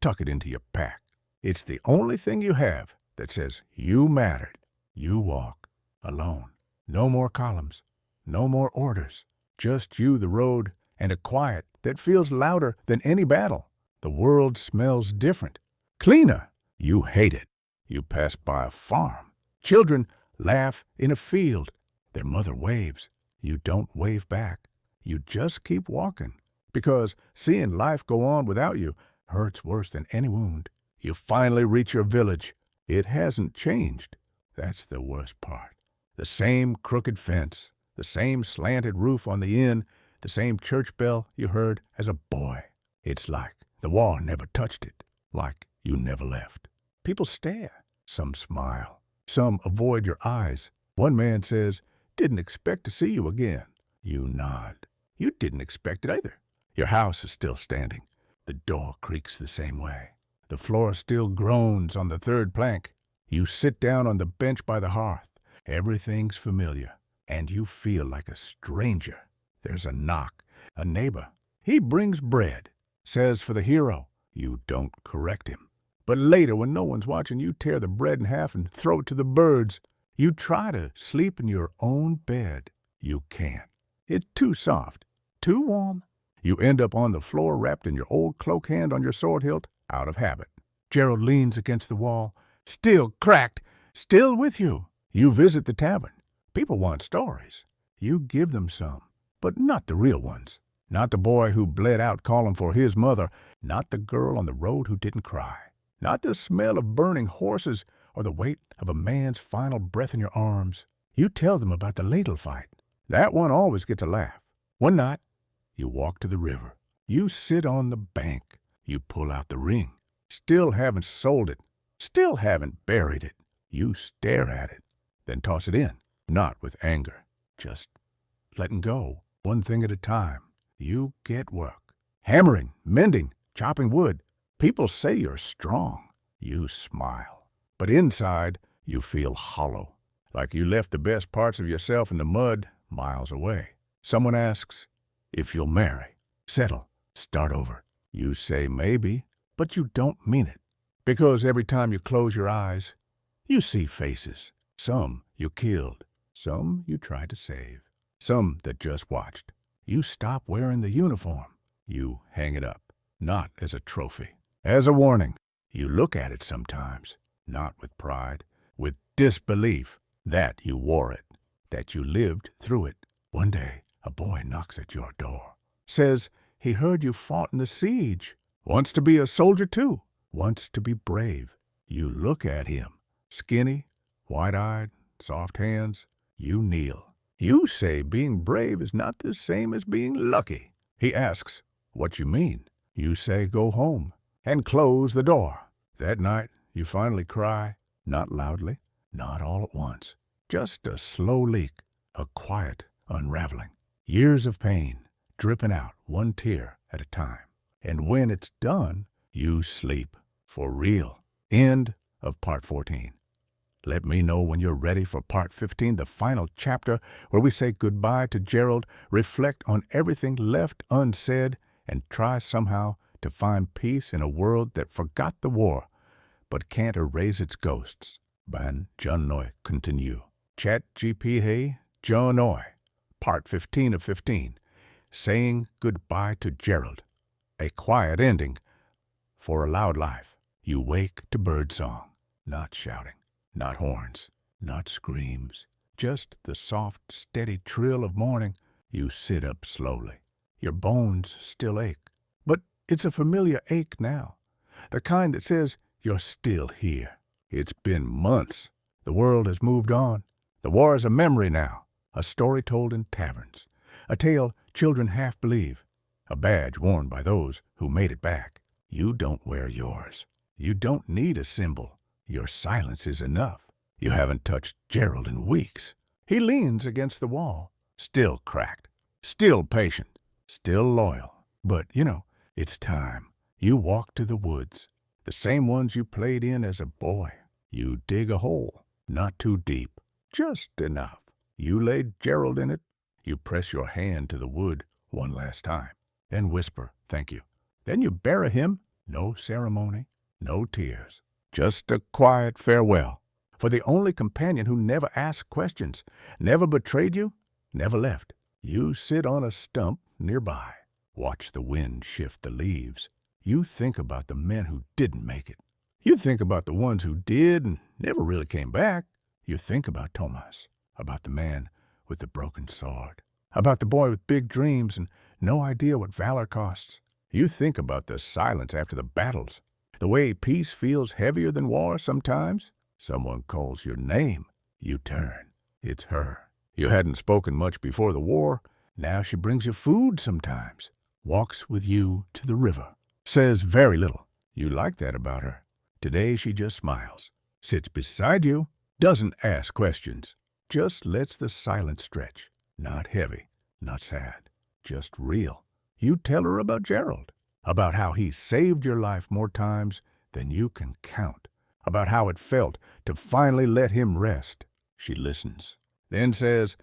tuck it into your pack. It's the only thing you have that says you mattered. You walk alone. No more columns. No more orders. Just you, the road, and a quiet that feels louder than any battle. The world smells different. Cleaner. You hate it. You pass by a farm. Children laugh in a field. Their mother waves. You don't wave back. You just keep walking. Because seeing life go on without you hurts worse than any wound. You finally reach your village. It hasn't changed. That's the worst part. The same crooked fence, the same slanted roof on the inn, the same church bell you heard as a boy. It's like the war never touched it, like you never left. People stare. Some smile. Some avoid your eyes. One man says, "Didn't expect to see you again." You nod. You didn't expect it either. Your house is still standing. The door creaks the same way. The floor still groans on the third plank. You sit down on the bench by the hearth. Everything's familiar, and you feel like a stranger. There's a knock. A neighbor. He brings bread. Says for the hero. You don't correct him. But later, when no one's watching, you tear the bread in half and throw it to the birds. You try to sleep in your own bed. You can't. It's too soft, too warm. You end up on the floor wrapped in your old cloak hand on your sword hilt, out of habit. Gerald leans against the wall, still cracked, still with you. You visit the tavern. People want stories. You give them some, but not the real ones. Not the boy who bled out calling for his mother. Not the girl on the road who didn't cry. Not the smell of burning horses or the weight of a man's final breath in your arms. You tell them about the ladle fight. That one always gets a laugh. One night, you walk to the river. You sit on the bank. You pull out the ring. Still haven't sold it. Still haven't buried it. You stare at it, then toss it in. Not with anger, just letting go, one thing at a time. You get work. Hammering, mending, chopping wood. People say you're strong. You smile. But inside, you feel hollow, like you left the best parts of yourself in the mud miles away. Someone asks if you'll marry, settle, start over. You say maybe, but you don't mean it. Because every time you close your eyes, you see faces. Some you killed, some you tried to save, some that just watched. You stop wearing the uniform. You hang it up, not as a trophy, as a warning. You look at it sometimes, not with pride, with disbelief that you wore it, that you lived through it. One day, a boy knocks at your door, says he heard you fought in the siege, wants to be a soldier too, wants to be brave. You look at him, skinny, wide-eyed, soft hands. You kneel. You say being brave is not the same as being lucky. He asks what you mean. You say go home and close the door. That night, you finally cry, not loudly, not all at once. Just a slow leak, a quiet unraveling. Years of pain dripping out one tear at a time. And when it's done, you sleep for real. End of part 14. Let me know when you're ready for part 15, the final chapter, where we say goodbye to Gerald, reflect on everything left unsaid, and try somehow to find peace in a world that forgot the war, but can't erase its ghosts. Ban John Noy continue. Chat GP Jonoy, Part 15 of 15, Saying Goodbye to Gerald. A quiet ending for a loud life. You wake to birdsong, not shouting, not horns, not screams, just the soft, steady trill of morning. You sit up slowly. Your bones still ache, but it's a familiar ache now, the kind that says you're still here. It's been months. The world has moved on. The war is a memory now, a story told in taverns, a tale children half believe, a badge worn by those who made it back. You don't wear yours. You don't need a symbol. Your silence is enough. You haven't touched Gerald in weeks. He leans against the wall, still cracked, still patient, still loyal. But, it's time. You walk to the woods, the same ones you played in as a boy. You dig a hole, not too deep, just enough. You lay Gerald in it. You press your hand to the wood one last time, then whisper, "Thank you." Then you bury him, no ceremony, no tears, just a quiet farewell for the only companion who never asked questions, never betrayed you, never left. You sit on a stump nearby, watch the wind shift the leaves. You think about the men who didn't make it. You think about the ones who did and never really came back. You think about Tomas, about the man with the broken sword, about the boy with big dreams and no idea what valor costs. You think about the silence after the battles, the way peace feels heavier than war sometimes. Someone calls your name. You turn. It's her. You hadn't spoken much before the war. Now she brings you food sometimes, walks with you to the river, says very little. You like that about her. Today she just smiles, sits beside you, doesn't ask questions, just lets the silence stretch. Not heavy, not sad, just real. You tell her about Gerald, about how he saved your life more times than you can count, about how it felt to finally let him rest. She listens, then says,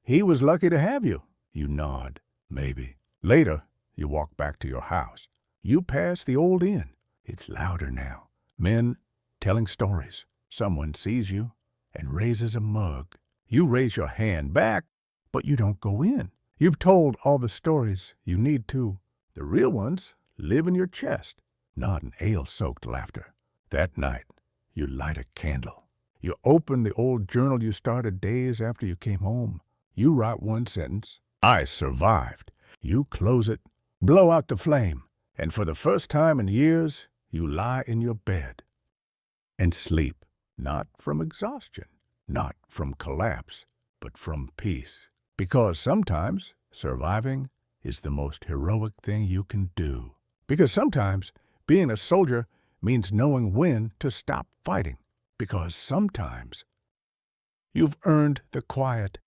"He was lucky to have you." You nod, maybe. Later, you walk back to your house. You pass the old inn. It's louder now. Men telling stories. Someone sees you and raises a mug. You raise your hand back, but you don't go in. You've told all the stories you need to. The real ones live in your chest, not in ale-soaked laughter. That night, you light a candle. You open the old journal you started days after you came home. You write one sentence, "I survived." You close it, blow out the flame, and for the first time in years, you lie in your bed and sleep, not from exhaustion, not from collapse, but from peace. Because sometimes surviving is the most heroic thing you can do. Because sometimes being a soldier means knowing when to stop fighting. Because sometimes you've earned the quiet